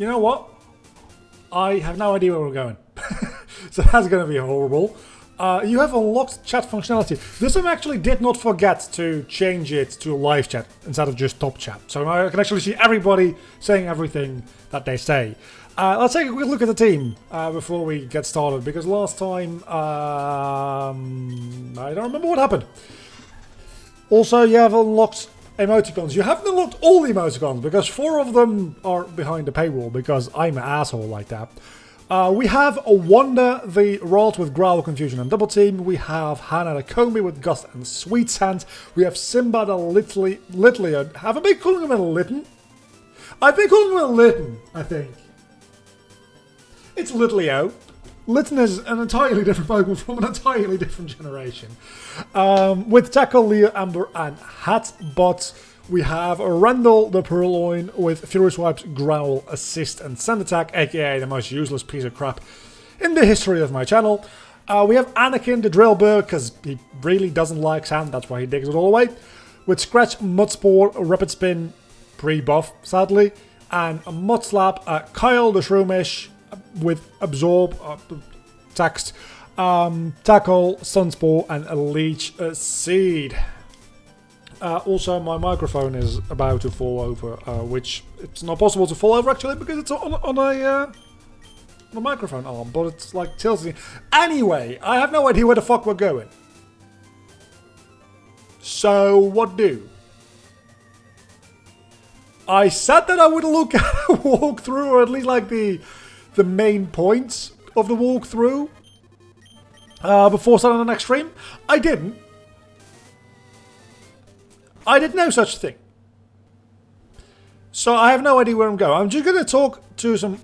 you know what? I have no idea where we're going. So that's going to be horrible. You have unlocked chat functionality. This time I actually did not forget to change it to live chat instead of just top chat. So now I can actually see everybody saying everything that they say. Let's take a quick look at the team before we get started, because last time I don't remember what happened. Also, you have unlocked emoticons. You haven't unlocked all the emoticons because 4 of them are behind the paywall because I'm an asshole like that. We have a Wanda the Rod with Growl, Confusion and Double Team. We have Hannah the Combi with Gust and Sweet Sand. We have Simba the Litleo. Have I been calling him a Litten? I've been calling him a Litten, I think. It's Litleo. Litten is an entirely different Pokemon from an entirely different generation. With Tackle, Leo, Amber and Hatbot. We have Randall the Purloin with Fury Swipes, Growl, Assist and Sand Attack, aka the most useless piece of crap in the history of my channel. We have Anakin the Drillbur, because he really doesn't like sand, that's why he digs it all away. With Scratch, Mudspore, Rapid Spin, pre-buff sadly, and a Mud Slap, Kyle the Shroomish with Absorb, Text, Tackle, Sunspore and a Leech Seed. Also, my microphone is about to fall over, which it's not possible to fall over actually because it's on a microphone arm, but it's like tilting. Anyway, I have no idea where the fuck we're going. So, what do? I said that I would look at a walkthrough, or at least like the main points of the walkthrough before starting the next stream. I didn't. I did no such thing. So I have no idea where I'm going. I'm just going to talk to some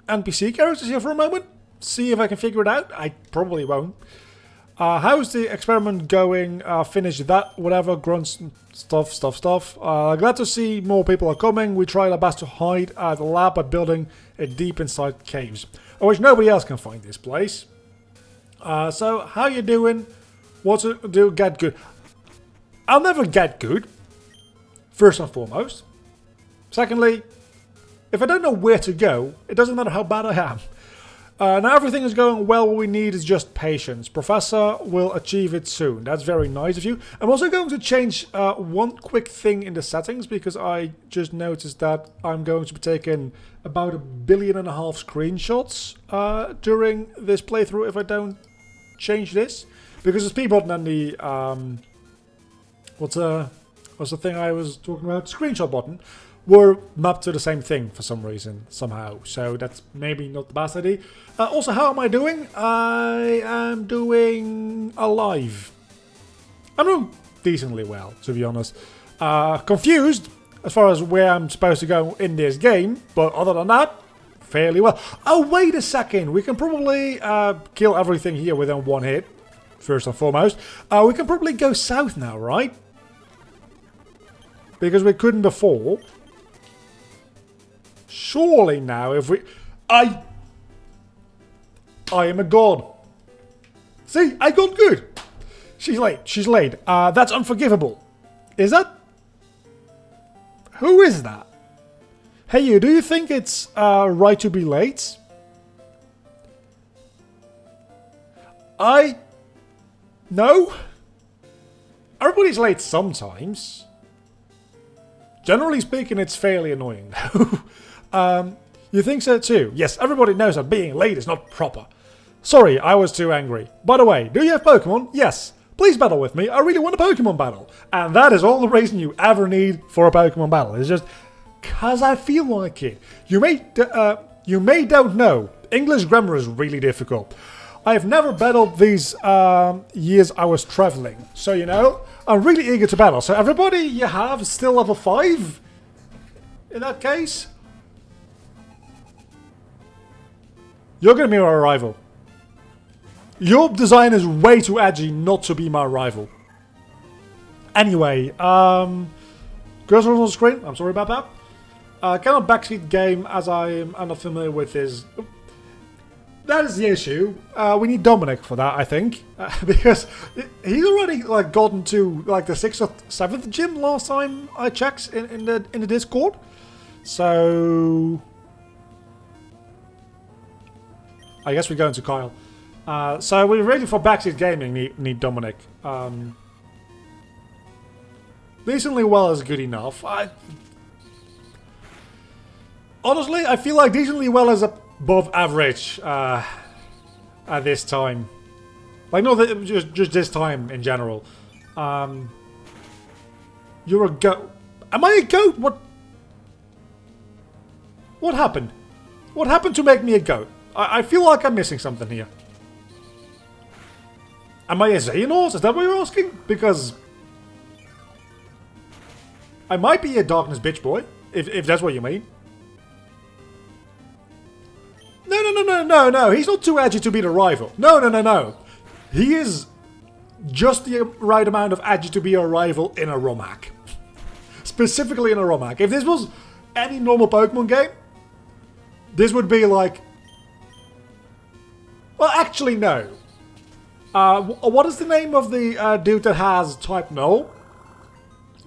NPC characters here for a moment. See if I can figure it out. I probably won't. How's the experiment going? Finish that, whatever, grunts, stuff. Glad to see more people are coming. We tried our best to hide at the lab by building it deep inside caves. I wish nobody else can find this place. So, how you doing? What to do? Get good. I'll never get good, first and foremost. Secondly, if I don't know where to go, it doesn't matter how bad I am. Now everything is going well, what we need is just patience. Professor will achieve it soon. That's very nice of you. I'm also going to change one quick thing in the settings, because I just noticed that I'm going to be taking about 1.5 billion screenshots during this playthrough if I don't change this. Because the speed button and the... What's the thing I was talking about? Screenshot button were mapped to the same thing for some reason, somehow. So that's maybe not the best idea. Also, how am I doing? I am doing alive. I'm doing decently well, to be honest. Confused as far as where I'm supposed to go in this game, but other than that, fairly well. Oh, wait a second. We can probably kill everything here within one hit, first and foremost. We can probably go south now, right? Because we couldn't before. Surely now, if we... I am a god. See, I got good. She's late. She's late. That's unforgivable. Is that? Who is that? Hey you, do you think it's right to be late? No? Everybody's late sometimes. Generally speaking, it's fairly annoying though. You think so too? Yes, everybody knows that being late is not proper. Sorry, I was too angry. By the way, do you have Pokemon? Yes. Please battle with me. I really want a Pokemon battle. And that is all the reason you ever need for a Pokemon battle. It's just because I feel like it. You may don't know. English grammar is really difficult. I've never battled these years I was traveling. So, you know, I'm really eager to battle. So everybody you have is still level 5? In that case? You're going to be my rival. Your design is way too edgy not to be my rival. Anyway, girls are on the screen. I'm sorry about that. Cannot backseat game as I'm not familiar with his... That is the issue. We need Dominic for that, I think, because he's already like gotten to like the 6th or 7th gym last time I checked in the Discord. So I guess we're going to Kyle. So we really, for Backseat Gaming, need Dominic. Decently well is good enough. Honestly, I feel like decently well is above average at this time. Like, no, just this time in general. You're a goat. Am I a goat? What happened? What happened to make me a goat? I feel like I'm missing something here. Am I a Xehanort? Is that what you're asking? Because I might be a Darkness bitch boy, if that's what you mean. No. He's not too edgy to be the rival. No. He is just the right amount of edgy to be a rival in a ROM hack. Specifically in a ROM hack. If this was any normal Pokemon game, this would be like... Well, actually, no. What is the name of the dude that has type Null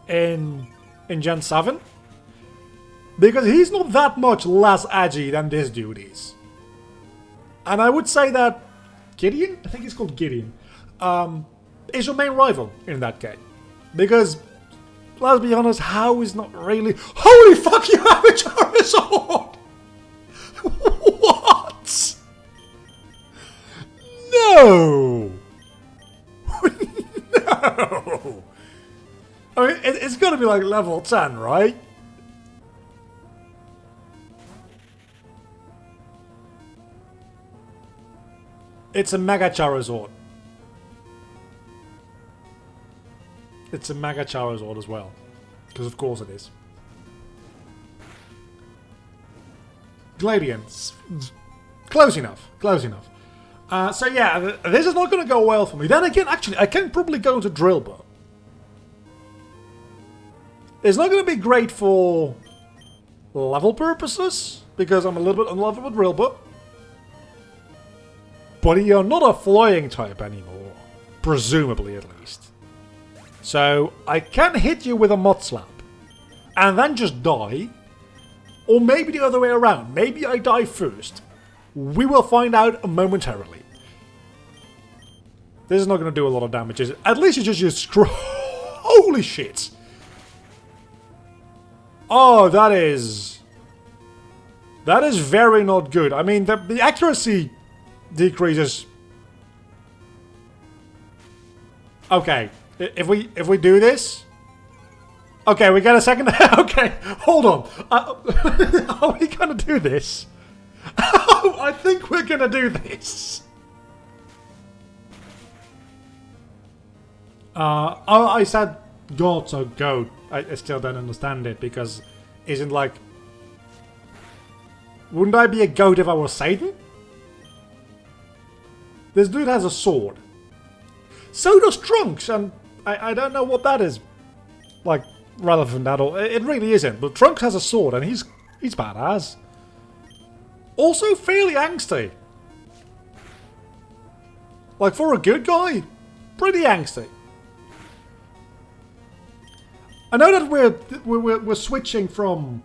in Gen 7? Because he's not that much less edgy than this dude is. And I would say that Gideon? I think he's called Gideon. Is your main rival in that game. Because, let's be honest, How is not really... Holy fuck, you have a Charizard! What? No! No! I mean, it's gotta be like level 10, right? It's a Mega Charizard. It's a Mega Charizard as well. Because of course it is. Gladians. Close enough. Close enough. So yeah, this is not going to go well for me. Then again, actually, I can probably go into Drillbur. It's not going to be great for level purposes, because I'm a little bit unlevel with Drillbur. But you're not a flying type anymore. Presumably, at least. So, I can hit you with a Mud Slap. And then just die. Or maybe the other way around. Maybe I die first. We will find out momentarily. This is not going to do a lot of damage, is it? At least you just use scroll. Holy shit! Oh, that is very not good. I mean, the accuracy decreases. Okay, if we do this. Okay, we get a second. Okay, hold on. Are we gonna do this? I think we're gonna do this. Oh, I said God, so goat. I still don't understand it, because isn't like... Wouldn't I be a goat if I was Satan? This dude has a sword. So does Trunks, and I don't know what that is, like, relevant at all. It really isn't, but Trunks has a sword, and he's badass. Also fairly angsty. Like, for a good guy, pretty angsty. I know that we're switching from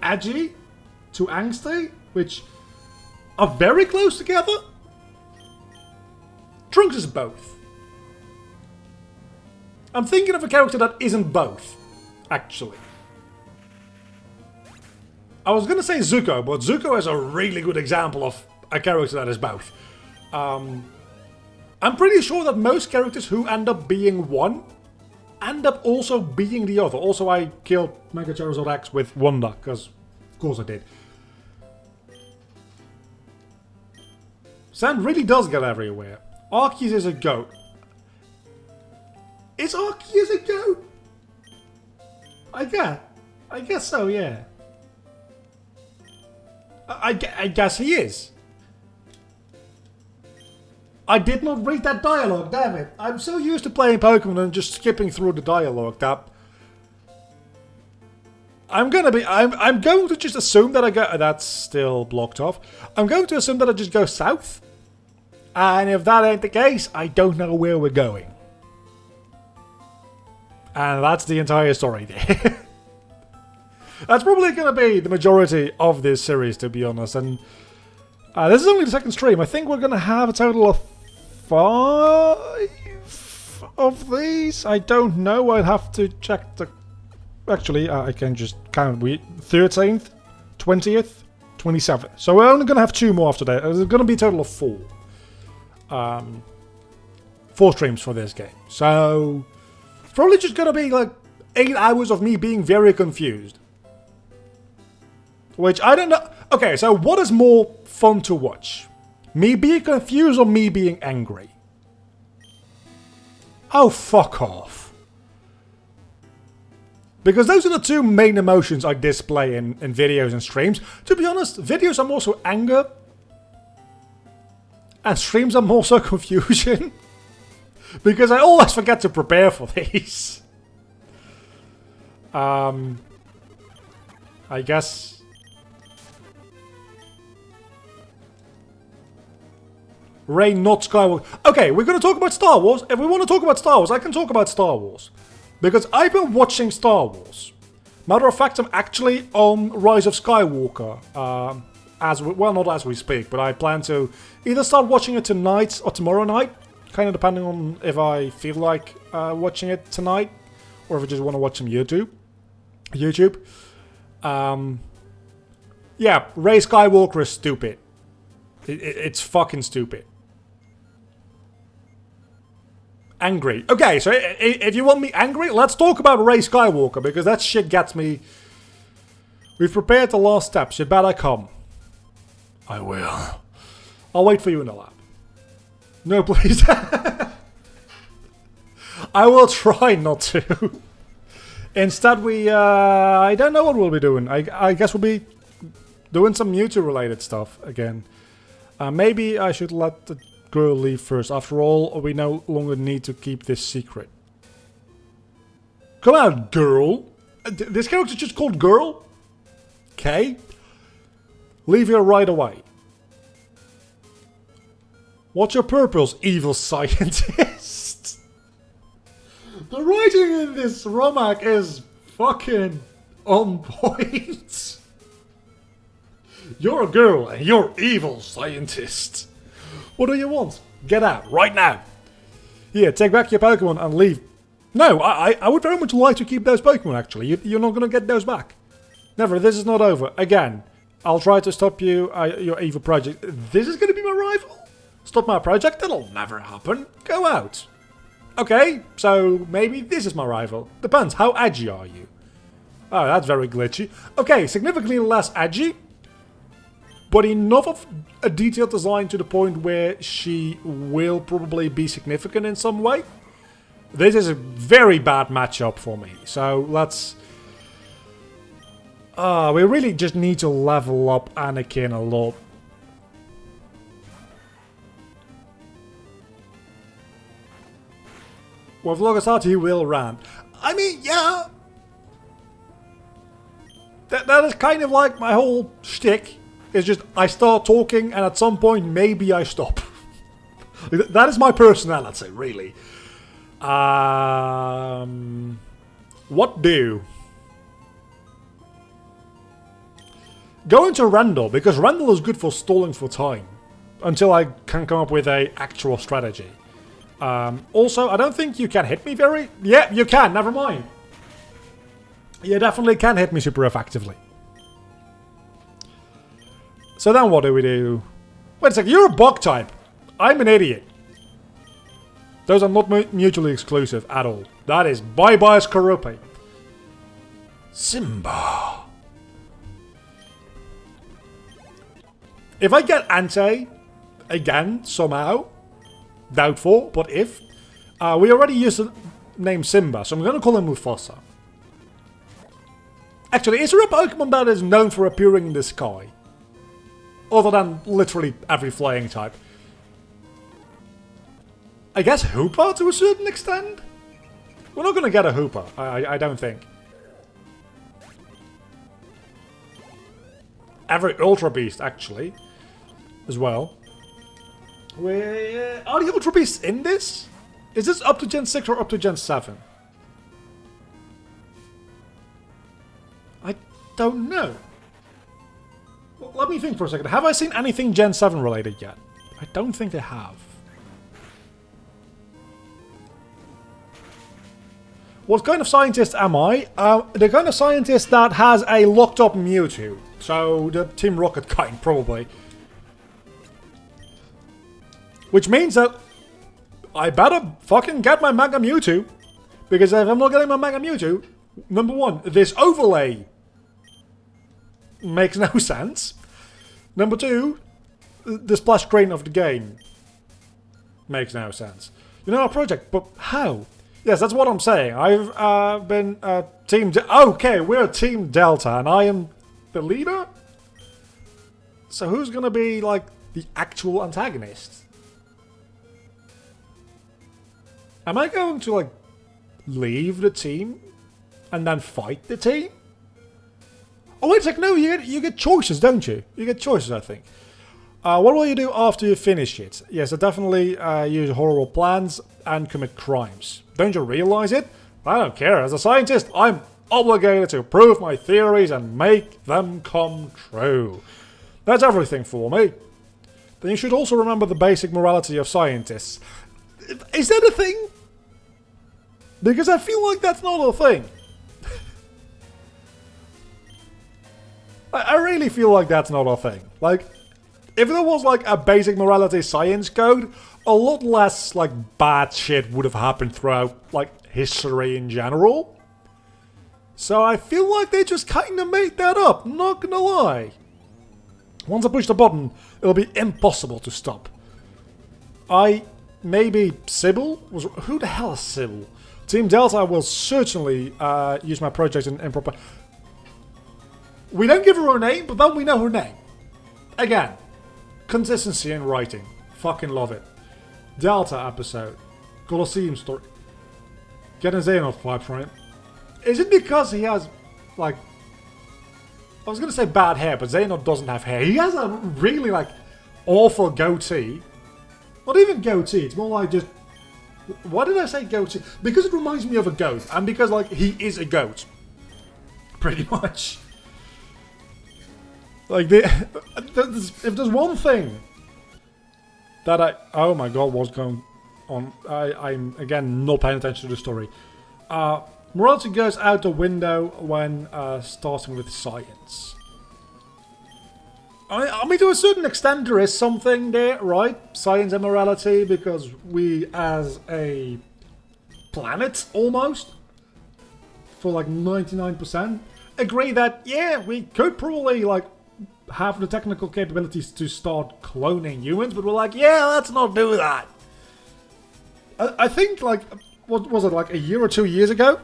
edgy to angsty, which are very close together. Trunks is both. I'm thinking of a character that isn't both, actually. I was gonna say Zuko, but Zuko is a really good example of a character that is both. I'm pretty sure that most characters who end up being one end up also being the other. Also, I killed Mega Charizard X with Wonder, because of course I did. Sand really does get everywhere. Arceus is a goat. Is Arceus a goat? I guess so, yeah. I guess he is. I did not read that dialogue, damn it. I'm so used to playing Pokemon and just skipping through the dialogue that... I'm going to just assume that I go... That's still blocked off. I'm going to assume that I just go south. And if that ain't the case, I don't know where we're going. And that's the entire story there. That's probably going to be the majority of this series, to be honest. And This is only the second stream. I think we're going to have a total of 5 of these. I don't know. I'd have to check the... Actually, I can just count. 13th, 20th, 27th. So we're only going to have 2 more after that. There's going to be a total of 4. 4 streams for this game. So it's probably just going to be like 8 hours of me being very confused. Which I don't know. Okay, so what is more fun to watch? Me being confused or me being angry? Oh, fuck off. Because those are the 2 main emotions I display in videos and streams. To be honest, videos are more so anger. And streams are more so confusion. Because I always forget to prepare for these. I guess... Rey, not Skywalker. Okay, we're going to talk about Star Wars. If we want to talk about Star Wars, I can talk about Star Wars. Because I've been watching Star Wars. Matter of fact, I'm actually on Rise of Skywalker. Well, not as we speak, but I plan to either start watching it tonight or tomorrow night. Kind of depending on if I feel like watching it tonight. Or if I just want to watch some YouTube. Yeah, Rey Skywalker is stupid. It's fucking stupid. Angry. Okay, so if you want me angry, let's talk about Rey Skywalker, because that shit gets me... We've prepared the last steps, you better come. I will. I'll wait for you in the lab. No, please. I will try not to. Instead I don't know what we'll be doing. I guess we'll be doing some Mewtwo related stuff again. Maybe I should let the girl leave first. After all, we no longer need to keep this secret. Come on, girl. This character's just called Girl? Okay. Leave here right away. What's your purpose, evil scientist? The writing in this Romac is fucking on point. You're a girl and you're evil, scientist. What do you want? Get out, right now. Here, take back your Pokemon and leave. No, I would very much like to keep those Pokemon, actually. You're not going to get those back. Never, this is not over. Again, I'll try to stop you, your evil project. This is going to be my rival? Stop my project? That'll never happen. Go out. Okay, so maybe this is my rival. Depends, how edgy are you? Oh, that's very glitchy. Okay, significantly less edgy. But enough of a detailed design to the point where she will probably be significant in some way. This is a very bad matchup for me. So let's... we really just need to level up Anakin a lot. With Logasat he will rant. I mean, yeah. That is kind of like my whole shtick. It's just, I start talking and at some point maybe I stop. That is my personality, really. What do? Go into Randall, because Randall is good for stalling for time. Until I can come up with a actual strategy. Also, I don't think you can hit me very... Yeah, you can, never mind. You definitely can hit me super effectively. So then what do we do? Wait a second, you're a bug type. I'm an idiot. Those are not mutually exclusive at all. That is bye-bye Skorupi. Simba. If I get Ante, again, somehow, doubtful, but if, we already used the name Simba, so I'm going to call him Mufasa. Actually, is there a Pokemon that is known for appearing in the sky? Other than literally every flying type. I guess Hoopa to a certain extent? We're not going to get a Hoopa, I don't think. Every Ultra Beast, actually, as well. Are the Ultra Beasts in this? Is this up to Gen 6 or up to Gen 7? I don't know. let me think for a second. Have I seen anything Gen 7 related yet? I don't think I have. What kind of scientist am I? The kind of scientist that has a locked up Mewtwo. So, the Team Rocket kind, probably. Which means that I better fucking get my Mega Mewtwo. Because if I'm not getting my Mega Mewtwo, number one, this overlay makes no sense. Number two, the splash screen of the game makes no sense. You know, a project, but how? Yes, that's what I'm saying. I've been Team... okay, we're Team Delta, and I am the leader? So who's gonna be, like, the actual antagonist? Am I going to, like, leave the team and then fight the team? Oh, wait a sec, no, you get choices, don't you? You get choices, I think. What will you do after you finish it? Yes, I definitely use horrible plans and commit crimes. Don't you realize it? I don't care. As a scientist, I'm obligated to prove my theories and make them come true. That's everything for me. Then you should also remember the basic morality of scientists. Is that a thing? Because I feel like that's not a thing. I really feel like that's not a thing. Like, if there was like a basic morality science code, a lot less like bad shit would have happened throughout like history in general. So I feel like they just kind of made that up, not gonna lie. Once I push the button, it'll be impossible to stop. Maybe Sybil? Who the hell is Sybil? Team Delta will certainly use my project in improper... We don't give her a name, but then we know her name. Again, consistency in writing. Fucking love it. Delta episode. Colosseum story. Getting Xehanort vibes from it. Is it because he has, like... I was going to say bad hair, but Xehanort doesn't have hair. He has a really, like, awful goatee. Not even goatee, it's more like just... Why did I say goatee? Because it reminds me of a goat, and because, like, he is a goat. Pretty much. Like, if there's one thing that oh my god, what's going on? I'm, again, not paying attention to the story. Morality goes out the window when starting with science. I mean, to a certain extent, there is something there, right? Science and morality, because we, as a planet, almost, for like 99%, agree that, yeah, we could probably, like, have the technical capabilities to start cloning humans, but we're like, yeah, let's not do that. I think, like, what was it, like a year or 2 years ago?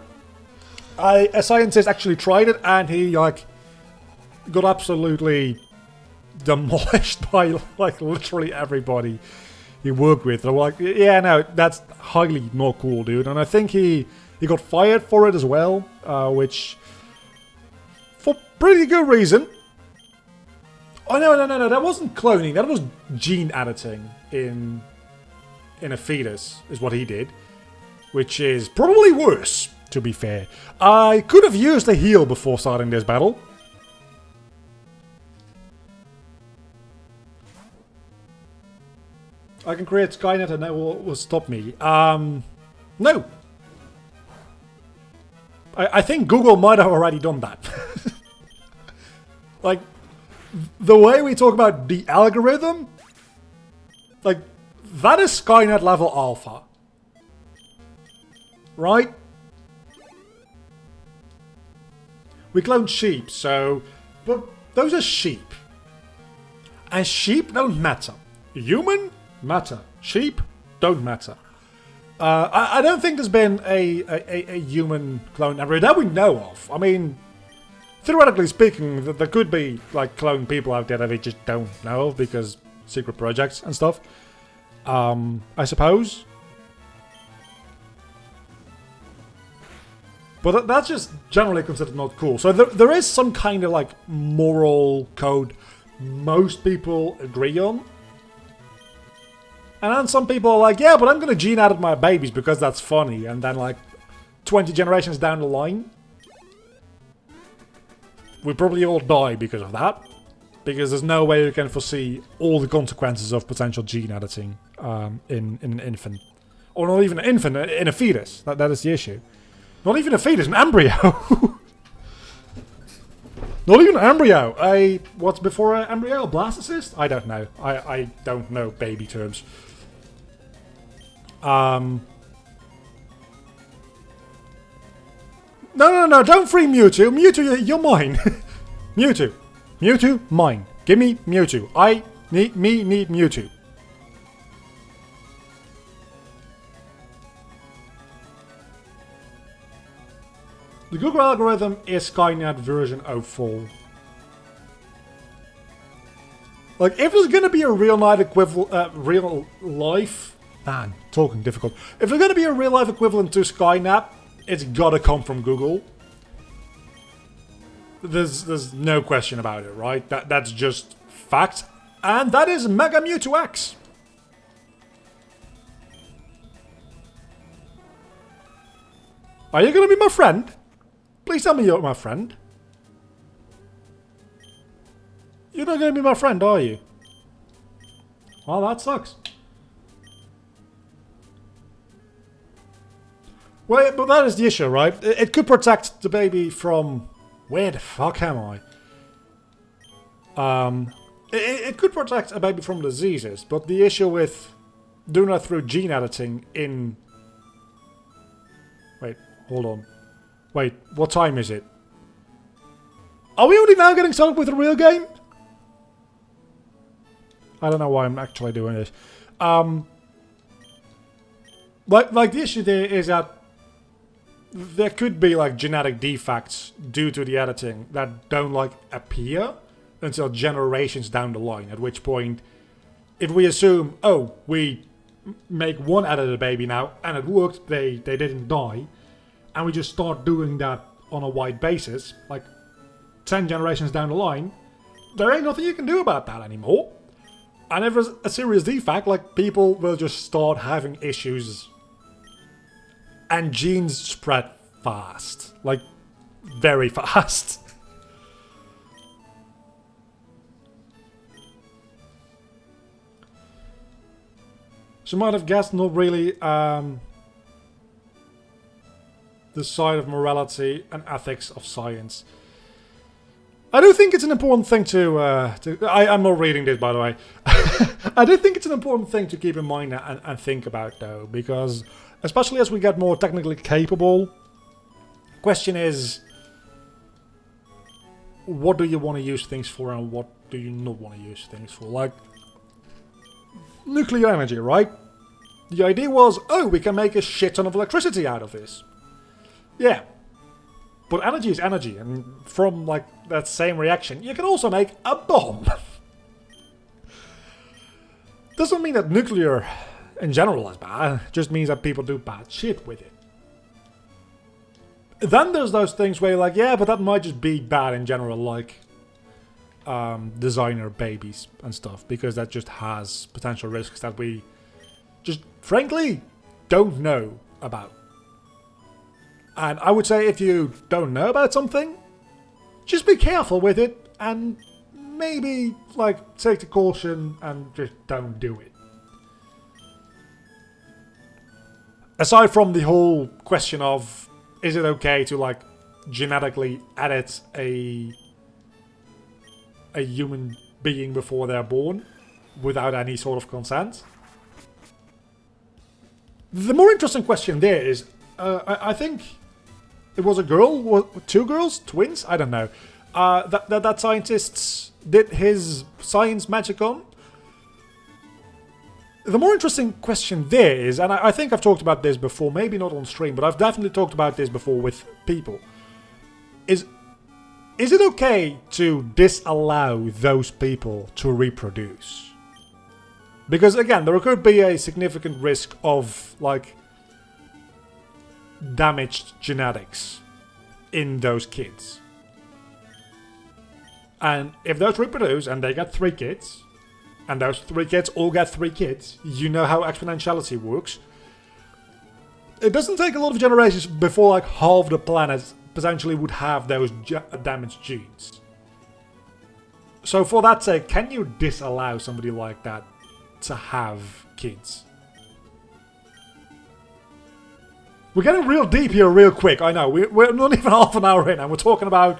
A scientist actually tried it, and he, like, got absolutely demolished by, like, literally everybody he worked with. They're like, yeah, no, that's highly not cool, dude. And I think he got fired for it as well, which, for pretty good reason. Oh, no, that wasn't cloning, that was gene editing in a fetus, is what he did. Which is probably worse, to be fair. I could have used a heal before starting this battle. I can create Skynet and that will stop me. No. I think Google might have already done that. Like, the way we talk about the algorithm, like, that is Skynet level alpha. Right? We clone sheep, so... But those are sheep. And sheep don't matter. Human? Matter. Sheep? Don't matter. I don't think there's been a human clone ever that we know of. I mean, theoretically speaking, there could be, like, clone people out there that we just don't know of because secret projects and stuff. I suppose. But that's just generally considered not cool. So there is some kind of, like, moral code most people agree on. And then some people are like, yeah, but I'm going to gene edit my babies because that's funny. And then, like, 20 generations down the line, we probably all die because of that. because there's no way you can foresee all the consequences of potential gene editing in an infant. Or not even an infant, in a fetus. That is the issue. Not even a fetus, an embryo. Not even an embryo. What's before an embryo? A blastocyst? I don't know. I don't know baby terms. No, don't free Mewtwo. Mewtwo, you're mine. Mewtwo. Mewtwo, mine. Give me Mewtwo. I need Mewtwo. The Google algorithm is Skynet version 04. Like, if there's gonna be a real life equivalent, real life, man, talking difficult. If there's gonna be a real life equivalent to Skynet, it's gotta come from Google. There's no question about it, right? That's just fact, and that is Mega Mewtwo X. Are you gonna be my friend? Please tell me you're my friend. You're not going to be my friend, are you? Well, that sucks. Well, but that is the issue, right? It could protect the baby from... Where the fuck am I? It could protect a baby from diseases, but the issue with doing that through gene editing in... Wait, hold on. Wait, what time is it? Are we only now getting started with a real game? I don't know why I'm actually doing this. Like the issue there is that there could be like genetic defects due to the editing that don't like appear until generations down the line. At which point, if we assume, oh, we make one edited baby now and it worked, they didn't die. And we just start doing that on a wide basis, like 10 generations down the line, there ain't nothing you can do about that anymore. And if there's a serious defect, like, people will just start having issues. And genes spread fast. Like, very fast. She might have guessed not really, the side of morality and ethics of science. I do think it's an important thing I'm not reading this, by the way. I do think it's an important thing to keep in mind and think about, though, because especially as we get more technically capable, question is, what do you want to use things for and what do you not want to use things for? Like, nuclear energy, right? The idea was, oh, we can make a shit ton of electricity out of this. Yeah, but energy is energy, and from like that same reaction, you can also make a bomb. Doesn't mean that nuclear in general is bad, it just means that people do bad shit with it. Then there's those things where you're like, yeah, but that might just be bad in general, like designer babies and stuff, because that just has potential risks that we just frankly don't know about. And I would say if you don't know about something, just be careful with it and maybe like take the caution and just don't do it. Aside from the whole question of, is it okay to like genetically edit a human being before they're born without any sort of consent? The more interesting question there is, I think it was a girl, two girls, twins, I don't know, that scientists did his science magic on. The more interesting question there is, and I think I've talked about this before, maybe not on stream, but I've definitely talked about this before with people, is it okay to disallow those people to reproduce? Because again, there could be a significant risk of like damaged genetics in those kids. And if those reproduce and they get 3 kids, and those 3 kids all get 3 kids, you know how exponentiality works. It doesn't take a lot of generations before like half the planet potentially would have those damaged genes. So for that sake, can you disallow somebody like that to have kids? We're getting real deep here real quick, I know. We're not even half an hour in and we're talking about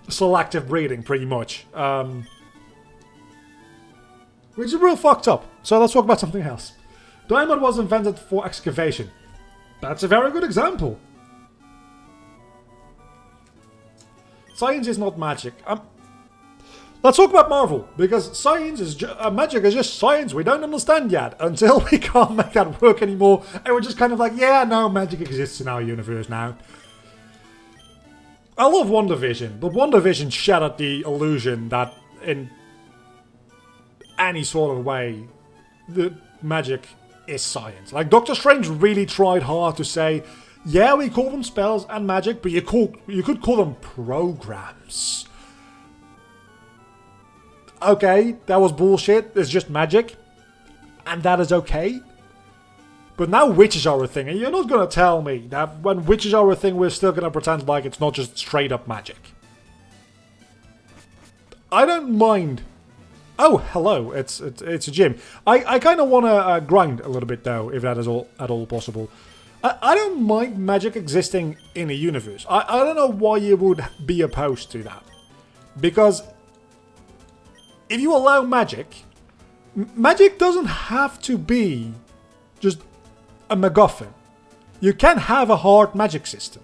selective breeding, pretty much. Which is real fucked up. So let's talk about something else. Diamond was invented for excavation. That's a very good example. Science is not magic. Let's talk about Marvel, because science is magic is just science we don't understand yet, until we can't make that work anymore, and we're just kind of like, yeah, no, magic exists in our universe now. I love WandaVision, but WandaVision shattered the illusion that in any sort of way, the magic is science. Like, Doctor Strange really tried hard to say, yeah, we call them spells and magic, but you could call them programs. Okay, that was bullshit. It's just magic. And that is okay. But now witches are a thing. And you're not going to tell me that when witches are a thing, we're still going to pretend like it's not just straight up magic. I don't mind. Oh, hello. It's a gym. I kind of want to grind a little bit, though, if that is at all possible. I don't mind magic existing in a universe. I don't know why you would be opposed to that. Because if you allow magic, magic doesn't have to be just a MacGuffin. You can have a hard magic system.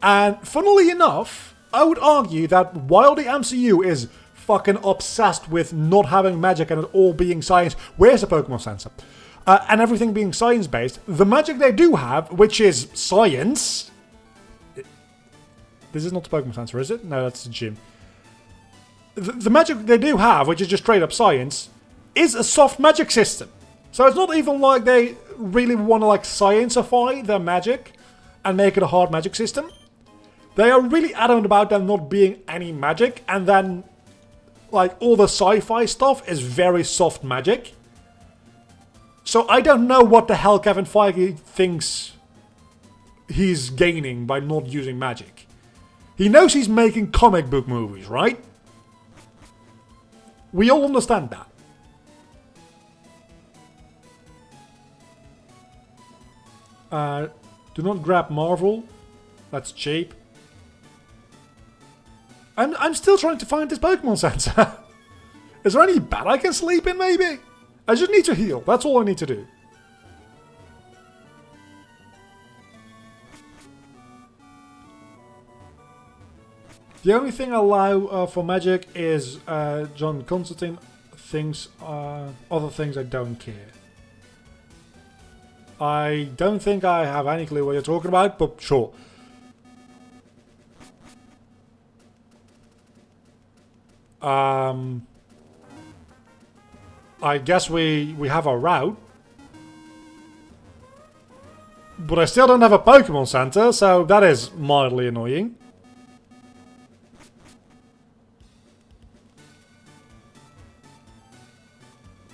And funnily enough, I would argue that while the MCU is fucking obsessed with not having magic and it all being science, where's the Pokemon Center? And everything being science-based, the magic they do have, which is science... This is not the Pokemon Center, is it? No, that's the gym. The magic they do have, which is just straight up science, is a soft magic system. So it's not even like they really want to like science-ify their magic and make it a hard magic system. They are really adamant about there not being any magic, and then like all the sci-fi stuff is very soft magic. So I don't know what the hell Kevin Feige thinks he's gaining by not using magic. He knows he's making comic book movies, right? We all understand that. Do not grab Marvel. That's cheap. I'm still trying to find this Pokemon Center. Is there any bed I can sleep in, maybe? I just need to heal. That's all I need to do. The only thing I allow for magic is John Constantine thinks other things I don't care. I don't think I have any clue what you're talking about, but sure. I guess we have a route. But I still don't have a Pokemon Center, so that is mildly annoying.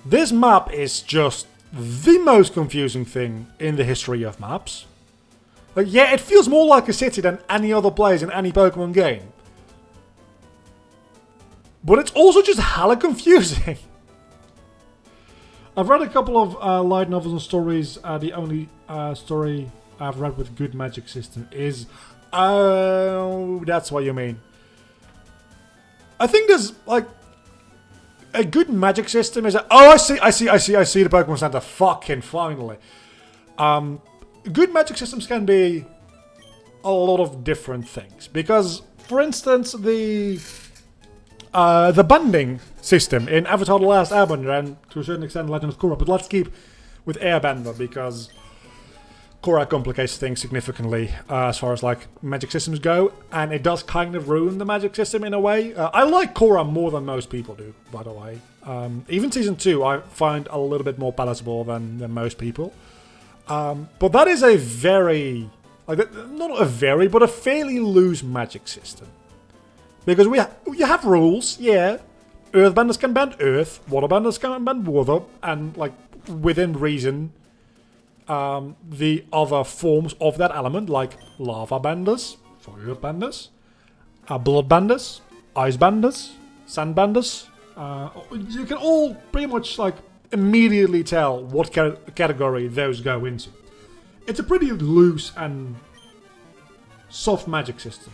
This map is just the most confusing thing in the history of maps. Like, yeah, it feels more like a city than any other place in any Pokemon game. But it's also just hella confusing. I've read a couple of light novels and stories. The only story I've read with good magic system is... Oh, that's what you mean. I think there's, like... A good magic system is... Oh, I see the Pokemon Center. Fucking finally. Good magic systems can be a lot of different things. Because, for instance, the bending system in Avatar The Last Airbender and to a certain extent Legend of Korra. But let's keep with Airbender because Korra complicates things significantly as far as like magic systems go, and it does kind of ruin the magic system in a way. I like Korra more than most people do, by the way. Even Season 2 I find a little bit more palatable than most people. But that is a very... not a very, but a fairly loose magic system. Because you have rules, yeah. Earthbenders can bend earth, waterbenders can bend water, and like within reason, the other forms of that element, like lava benders for earthbenders, blood benders ice benders, sand benders. You can all pretty much like immediately tell what category those go into. It's a pretty loose and soft magic system.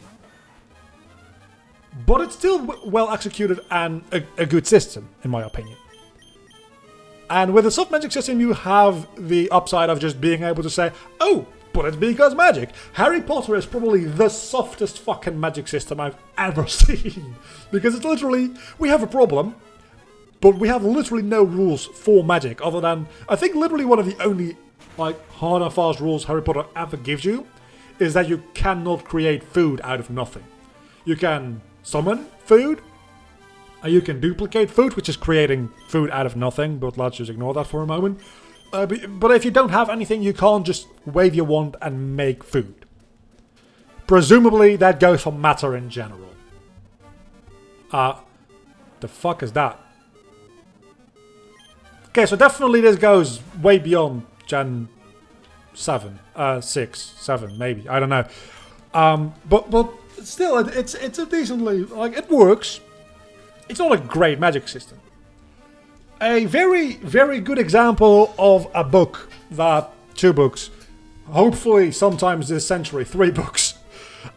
But it's still well executed and a good system, in my opinion. And with a soft magic system, you have the upside of just being able to say, oh, but it's because magic. Harry Potter is probably the softest fucking magic system I've ever seen. Because it's literally, we have a problem, but we have literally no rules for magic other than, I think literally one of the only like hard and fast rules Harry Potter ever gives you is that you cannot create food out of nothing. You can summon food, and you can duplicate food, which is creating food out of nothing, but let's just ignore that for a moment. But if you don't have anything, you can't just wave your wand and make food. Presumably, that goes for matter in general. The fuck is that? Okay, so definitely this goes way beyond Gen 7, 6, 7, maybe. I don't know. But still, it's a decently, like, it works. It's not a great magic system. A very, very good example of a book that, 2 books, hopefully sometimes this century, 3 books,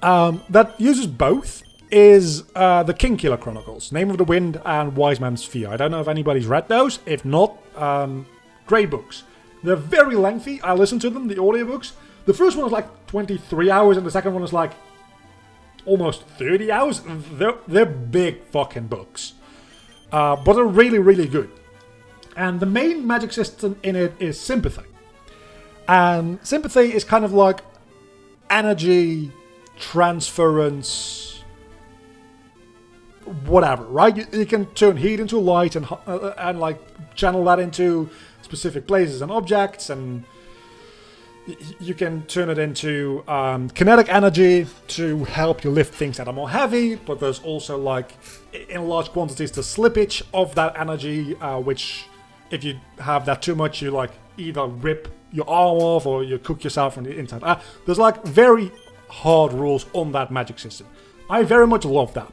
that uses both is the Kingkiller Chronicles, Name of the Wind and Wise Man's Fear. I don't know if anybody's read those. If not, great books. They're very lengthy. I listened to them, the audiobooks. The first one is like 23 hours and the second one is like almost 30 hours. They're big fucking books. But they're really, really good. And the main magic system in it is sympathy. And sympathy is kind of like energy, transference, whatever, right? You can turn heat into light and like channel that into specific places and objects, and you can turn it into kinetic energy to help you lift things that are more heavy, but there's also like in large quantities the slippage of that energy, which if you have that too much, you like either rip your arm off or you cook yourself from the inside. There's like very hard rules on that magic system. I very much love that.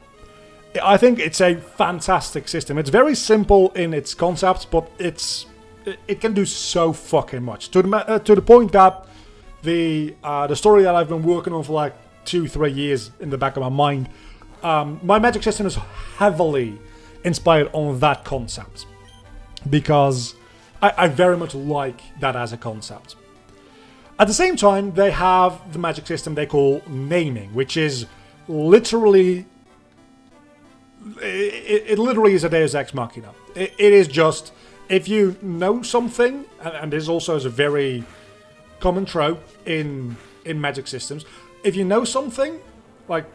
I think it's a fantastic system. It's very simple in its concepts, but it can do so fucking much. To the point that the story that I've been working on for like 2-3 years in the back of my mind, my magic system is heavily inspired on that concept. Because I very much like that as a concept. At the same time, they have the magic system they call naming, which is literally... It literally is a Deus Ex Machina. It is just, if you know something, and this also is a very common trope in magic systems, if you know something, like,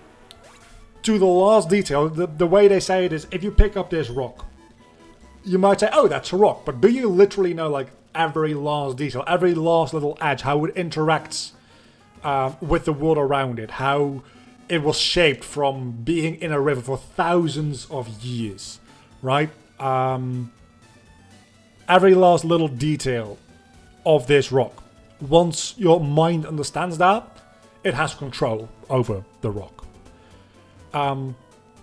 to the last detail, the way they say it is, if you pick up this rock, you might say, oh, that's a rock, but do you literally know, like, every last detail, every last little edge, how it interacts with the world around it, how it was shaped from being in a river for thousands of years, right? Every last little detail of this rock. Once your mind understands that, it has control over the rock. And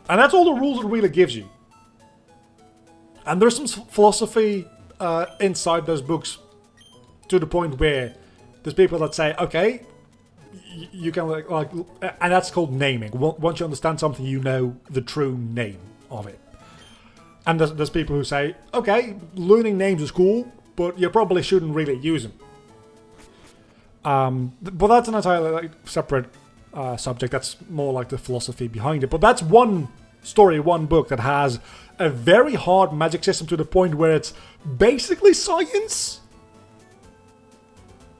that's all the rules it really gives you. And there's some philosophy inside those books to the point where there's people that say, okay, you can like, and that's called naming. Once you understand something, you know the true name of it. And there's people who say, okay, learning names is cool, but you probably shouldn't really use them. But that's an entirely separate subject. That's more like the philosophy behind it. But that's one story, one book that has a very hard magic system to the point where it's basically science.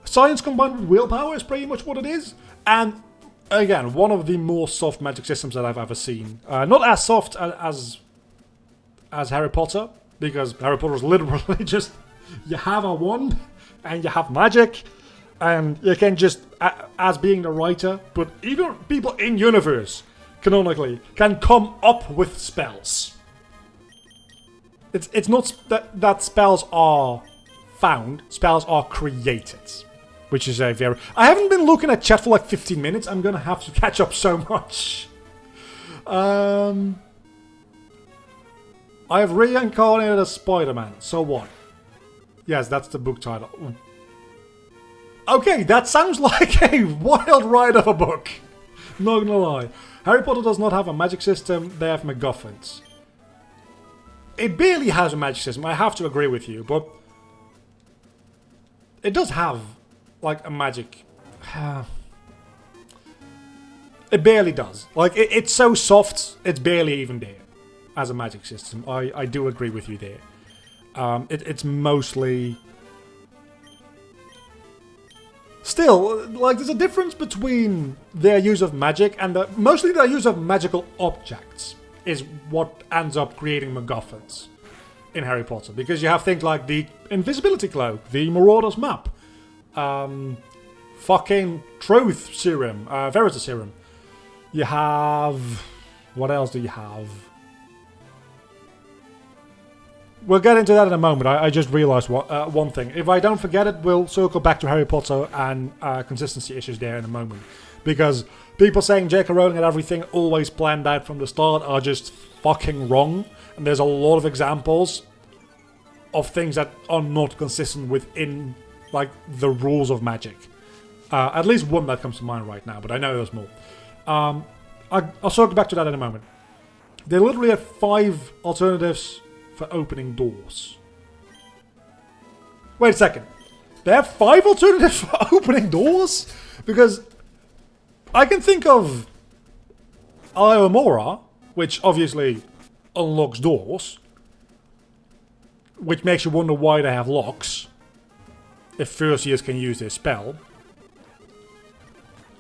Science combined with willpower is pretty much what it is. And again, one of the more soft magic systems that I've ever seen. Not as soft as Harry Potter, because Harry Potter is literally just, you have a wand and you have magic, and you can just, as being the writer, but even people in universe, canonically, can come up with spells. It's not that spells are found, spells are created. Which is a very... I haven't been looking at chat for like 15 minutes. I'm gonna have to catch up so much. I have reincarnated as Spider-Man, so what? Yes, that's the book title. Okay, that sounds like a wild ride of a book. Not gonna lie. Harry Potter does not have a magic system, they have MacGuffins. It barely has a magic system, I have to agree with you, but... It does have, like, a magic... It barely does. Like, it's so soft, it's barely even there as a magic system. I do agree with you there. It's mostly... Still, like, there's a difference between their use of magic and mostly their use of magical objects is what ends up creating MacGuffins in Harry Potter. Because you have things like the invisibility cloak, the Marauder's map, fucking truth serum, Veritas serum. You have... What else do you have? We'll get into that in a moment. I just realised one thing. If I don't forget it, we'll circle back to Harry Potter and consistency issues there in a moment. Because people saying J.K. Rowling had everything always planned out from the start are just fucking wrong. And there's a lot of examples of things that are not consistent within, like, the rules of magic. At least one that comes to mind right now, but I know there's more. I'll circle back to that in a moment. They literally had 5 alternatives for opening doors. Wait a second. They have 5 alternatives for opening doors? Because I can think of Aomora, which obviously unlocks doors, which makes you wonder why they have locks if first years can use this spell.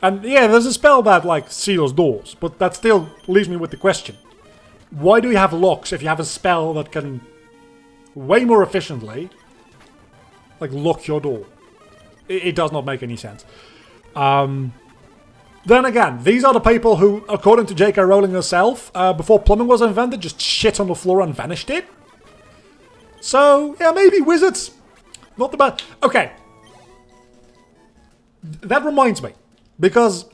And yeah, there's a spell that, like, seals doors, but that still leaves me with the question. Why do you have locks if you have a spell that can way more efficiently, like, lock your door? It does not make any sense. Then again, these are the people who, according to J.K. Rowling herself, before plumbing was invented, just shit on the floor and vanished it. So, yeah, maybe wizards. Not the bad. Okay. That reminds me. Because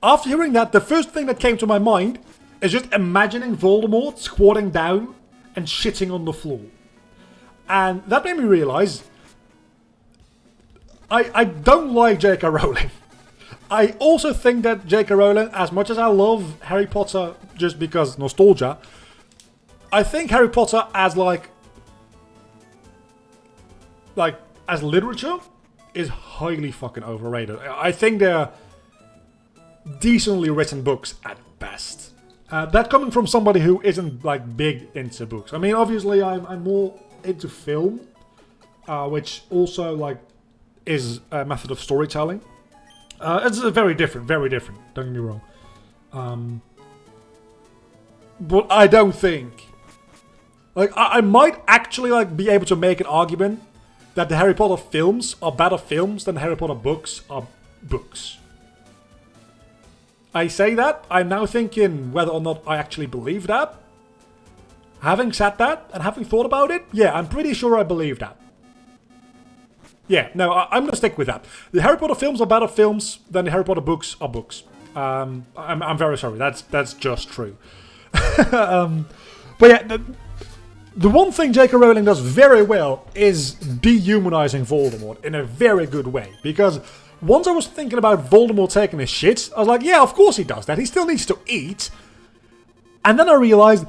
after hearing that, the first thing that came to my mind is just imagining Voldemort squatting down and shitting on the floor. And that made me realise I don't like J.K. Rowling. I also think that J.K. Rowling, as much as I love Harry Potter just because nostalgia, I think Harry Potter as as literature is highly fucking overrated. I think they're decently written books at best. That coming from somebody who isn't, like, big into books. I mean, obviously I'm more into film, which also, like, is a method of storytelling. It's very different, don't get me wrong. But I don't think... Like, I might actually, like, be able to make an argument that the Harry Potter films are better films than the Harry Potter books are books. I say that, I'm now thinking whether or not I actually believe that. Having said that, and having thought about it, yeah, I'm pretty sure I believe that. Yeah, no, I'm gonna stick with that. The Harry Potter films are better films than the Harry Potter books are books. I'm very sorry, that's just true. But yeah, the one thing J.K. Rowling does very well is dehumanizing Voldemort in a very good way. Because once I was thinking about Voldemort taking a shit, I was like, yeah, of course he does that. He still needs to eat. And then I realized,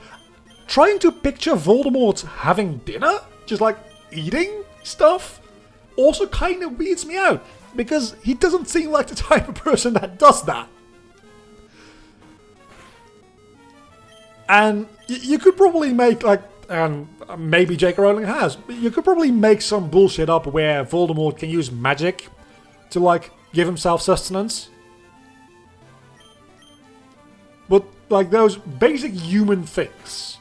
trying to picture Voldemort having dinner, just like eating stuff, also kind of weirds me out. Because he doesn't seem like the type of person that does that. And you could probably make, like, and maybe J.K. Rowling has, you could probably make some bullshit up where Voldemort can use magic to, like, give himself sustenance. But, like, those basic human things.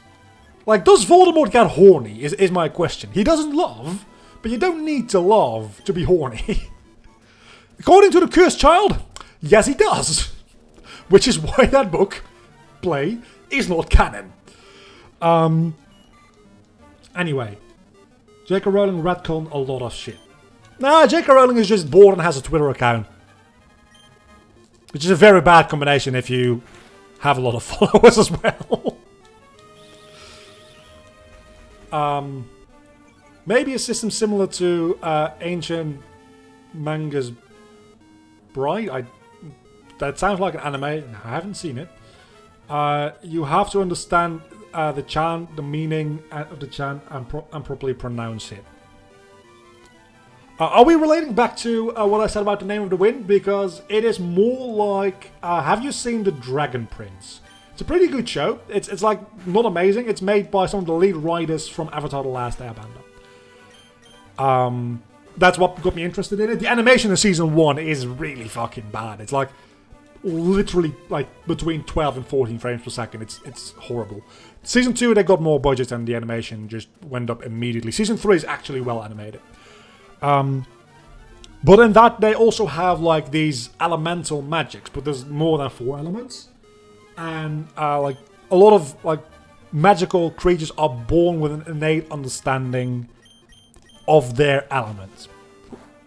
Like, does Voldemort get horny, is my question. He doesn't love, but you don't need to love to be horny. According to the Cursed Child, yes he does. Which is why that book, play, is not canon. Anyway, J.K. Rowling retconned a lot of shit. Nah, J.K. Rowling is just bored and has a Twitter account. Which is a very bad combination if you have a lot of followers as well. Maybe a system similar to Ancient Manga's Bride. That sounds like an anime. I haven't seen it. You have to understand the chant, the meaning of the chant, and properly pronounce it. Are we relating back to what I said about the Name of the Wind? Because it is more like... have you seen The Dragon Prince? It's a pretty good show. It's like not amazing. It's made by some of the lead writers from Avatar: The Last Airbender. That's what got me interested in it. The animation in season 1 is really fucking bad. It's like literally like between 12 and 14 frames per second. It's horrible. Season 2 they got more budget and the animation just went up immediately. Season 3 is actually well animated. But in that they also have like these elemental magics, but there's more than 4 elements. And like a lot of like magical creatures are born with an innate understanding of their elements.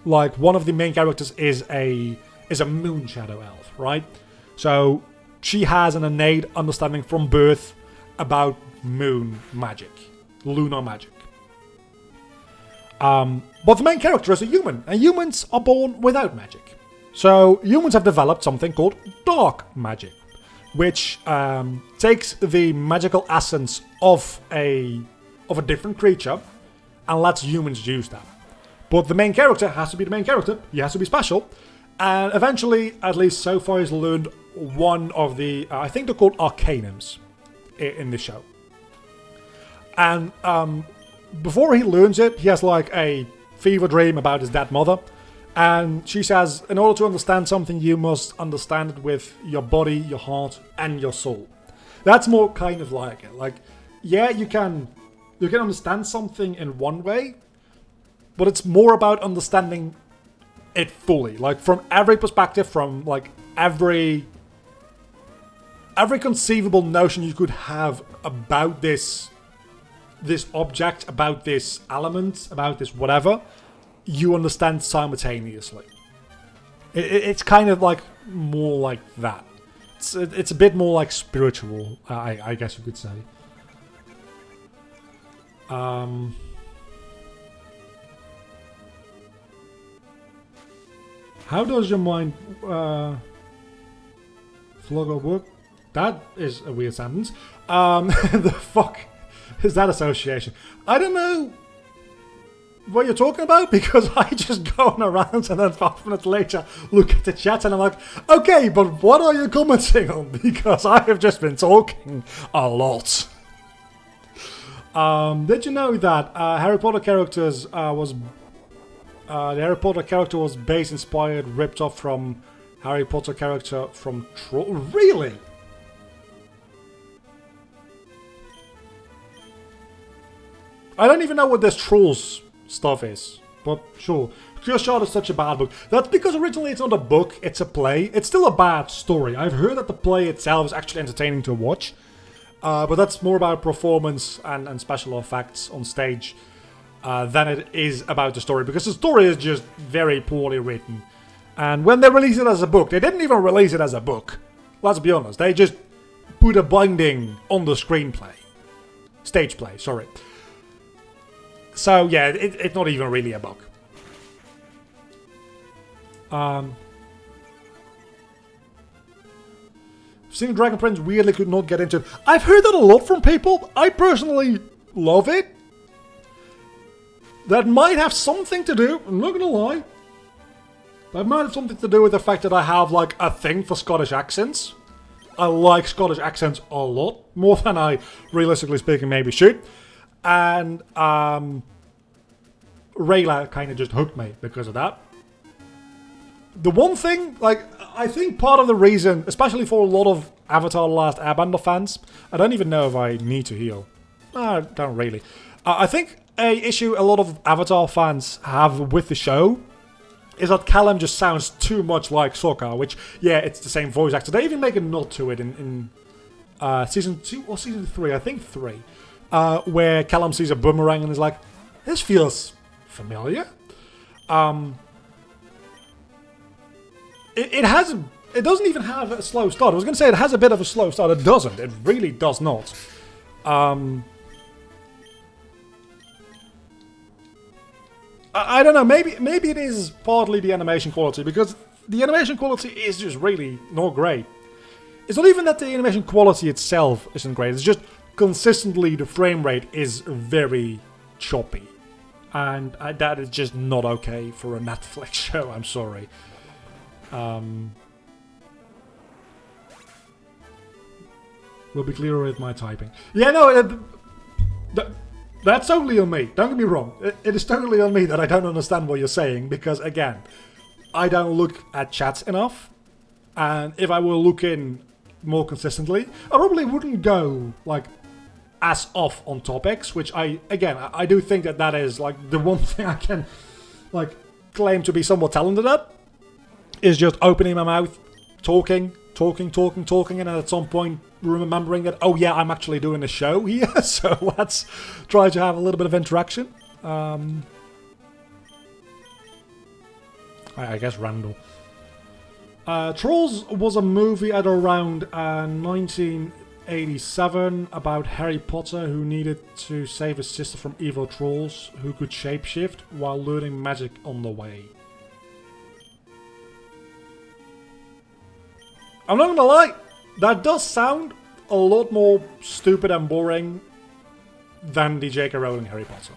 Like one of the main characters is a moon shadow elf, right? So she has an innate understanding from birth about moon magic, lunar magic. But the main character is a human, and humans are born without magic. So humans have developed something called dark magic, which takes the magical essence of a different creature and lets humans use that. But the main character has to be the main character. He has to be special. And eventually, at least so far, he's learned one of the... I think they're called arcanums in the show. And before he learns it, he has like a fever dream about his dead mother. And she says, in order to understand something, you must understand it with your body, your heart, and your soul. That's more kind of like it. Like, yeah, you can understand something in one way, but it's more about understanding it fully. Like, from every perspective, from like every conceivable notion you could have about this object, about this element, about this whatever, you understand simultaneously. It's kind of like more like that. It's a bit more like spiritual, I guess you could say. How does your mind flogger work? That is a weird sentence. The fuck is that association? I don't know what you're talking about, because I just go on around and then 5 minutes later look at the chat and I'm like, okay, but what are you commenting on? Because I have just been talking a lot. Did you know that Harry Potter characters the Harry Potter character was based, inspired, ripped off from Harry Potter character from Troll? Really? I don't even know what this Trolls stuff is, but sure. Curious Child is such a bad book. That's because originally it's not a book, it's a play. It's still a bad story. I've heard that the play itself is actually entertaining to watch, but that's more about performance and special effects on stage than it is about the story, because the story is just very poorly written. And when they released it as a book, they didn't even release it as a book. Let's be honest. They just put a binding on the screenplay. Stage play, sorry. So yeah, it's not even really a book. Seeing Dragon Prince weirdly could not get into it. I've heard that a lot from people. I personally love it. That might have something to do, I'm not gonna lie. That might have something to do with the fact that I have like a thing for Scottish accents. I like Scottish accents a lot, more than I, realistically speaking, maybe should. And Rayla kind of just hooked me because of that. The one thing, like, I think part of the reason, especially for a lot of Avatar: The Last Airbender fans, I don't even know if I need to heal. I don't really. I think a issue a lot of Avatar fans have with the show is that Callum just sounds too much like Sokka, which, yeah, it's the same voice actor. They even make a nod to it in season 2 or season 3, I think 3, where Callum sees a boomerang and is like, this feels familiar. It doesn't even have a slow start. I was going to say it has a bit of a slow start. It doesn't. It really does not. I don't know, maybe it is partly the animation quality, because the animation quality is just really not great. It's not even that the animation quality itself isn't great, it's just consistently the frame rate is very choppy. And that is just not okay for a Netflix show, I'm sorry. Will be clearer with my typing. Yeah, no, that's totally on me. Don't get me wrong. It is totally on me that I don't understand what you're saying, because, again, I don't look at chats enough. And if I were looking more consistently, I probably wouldn't go, like, as off on topics, which I do think that is, like, the one thing I can, like, claim to be somewhat talented at, is just opening my mouth, talking, and at some point remembering that, oh yeah, I'm actually doing a show here, so let's try to have a little bit of interaction. I guess Randall. Trolls was a movie at around 1987 about Harry Potter who needed to save his sister from evil trolls who could shapeshift while learning magic on the way. I'm not gonna lie, that does sound a lot more stupid and boring than the J.K. Rowling Harry Potter.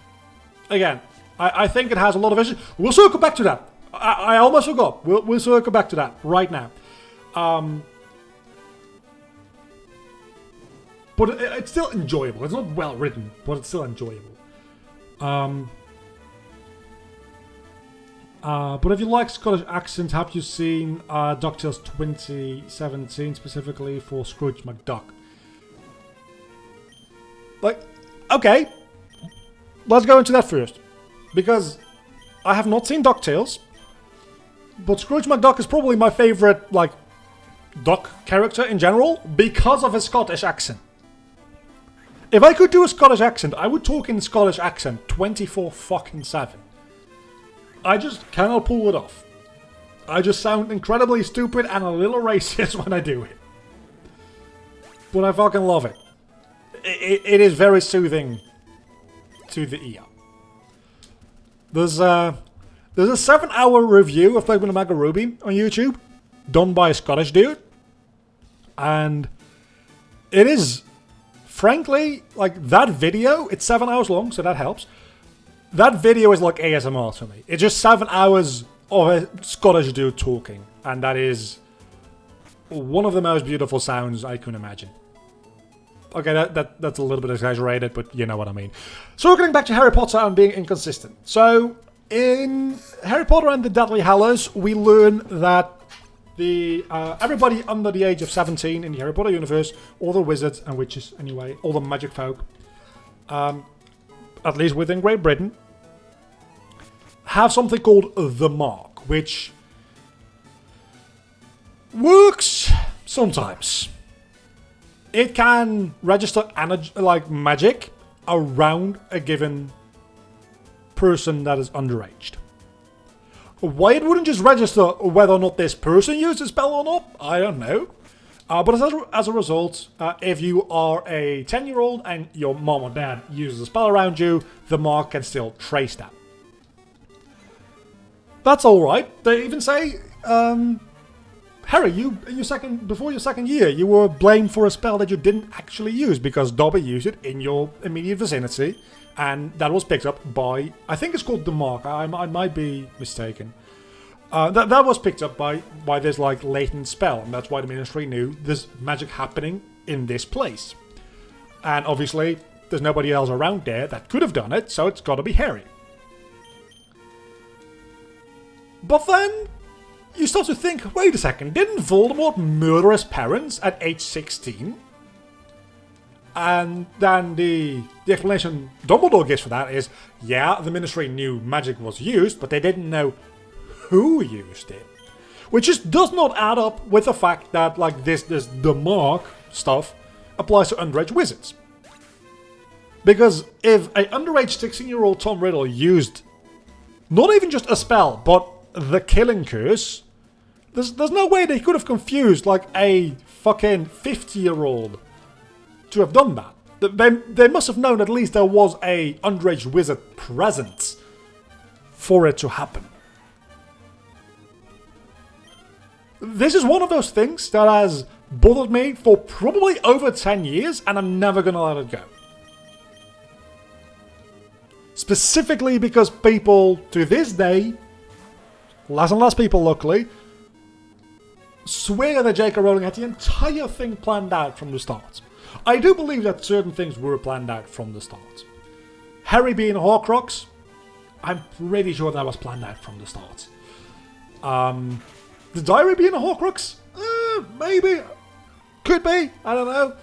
Again, I think it has a lot of issues. We'll circle back to that. I almost forgot. We'll circle back to that right now. But it's still enjoyable. It's not well written, but it's still enjoyable. But if you like Scottish accent, have you seen DuckTales 2017 specifically for Scrooge McDuck? Like, okay, let's go into that first, because I have not seen DuckTales, but Scrooge McDuck is probably my favorite, like, duck character in general because of his Scottish accent. If I could do a Scottish accent, I would talk in Scottish accent 24/7. I just cannot pull it off. I just sound incredibly stupid and a little racist when I do it. But I fucking love it. It is very soothing to the ear. There's a 7-hour review of Playable Mega Ruby on YouTube, done by a Scottish dude. And it is, frankly, like, that video, it's 7 hours long, so that helps. That video is like ASMR to me. It's just 7 hours of a Scottish dude talking. And that is one of the most beautiful sounds I can imagine. Okay, that's a little bit exaggerated, but you know what I mean. So we're getting back to Harry Potter and being inconsistent. So, in Harry Potter and the Deathly Hallows, we learn that everybody under the age of 17 in the Harry Potter universe, all the wizards and witches anyway, all the magic folk, at least within Great Britain, have something called the Mark, which works sometimes. It can register magic around a given person that is underaged. Why it wouldn't just register whether or not this person used the spell or not, I don't know. But as a result, if you are a 10-year-old and your mom or dad uses a spell around you, the Mark can still trace that. That's alright. They even say, Harry, before your second year, you were blamed for a spell that you didn't actually use because Dobby used it in your immediate vicinity, and that was picked up by, I think it's called the Mark, I might be mistaken. That was picked up by this, like, latent spell, and that's why the Ministry knew there's magic happening in this place. And obviously, there's nobody else around there that could have done it, so it's gotta be Harry. But then, you start to think, wait a second, didn't Voldemort murder his parents at age 16? And then the explanation Dumbledore gives for that is, yeah, the Ministry knew magic was used, but they didn't know who used it. Which just does not add up with the fact that, like, this the Mark stuff applies to underage wizards. Because if a underage 16-year-old Tom Riddle used not even just a spell, but the Killing Curse, there's no way they could have confused, like, a fucking 50-year-old to have done that. They must have known at least there was a underage wizard present for it to happen. This is one of those things that has bothered me for probably over 10 years, and I'm never gonna let it go. Specifically because people, to this day, less and less people luckily, swear that J.K. Rowling had the entire thing planned out from the start. I do believe that certain things were planned out from the start. Harry being a Horcrux, I'm pretty sure that was planned out from the start. The diary being a Horcrux? Maybe. Could be. I don't know.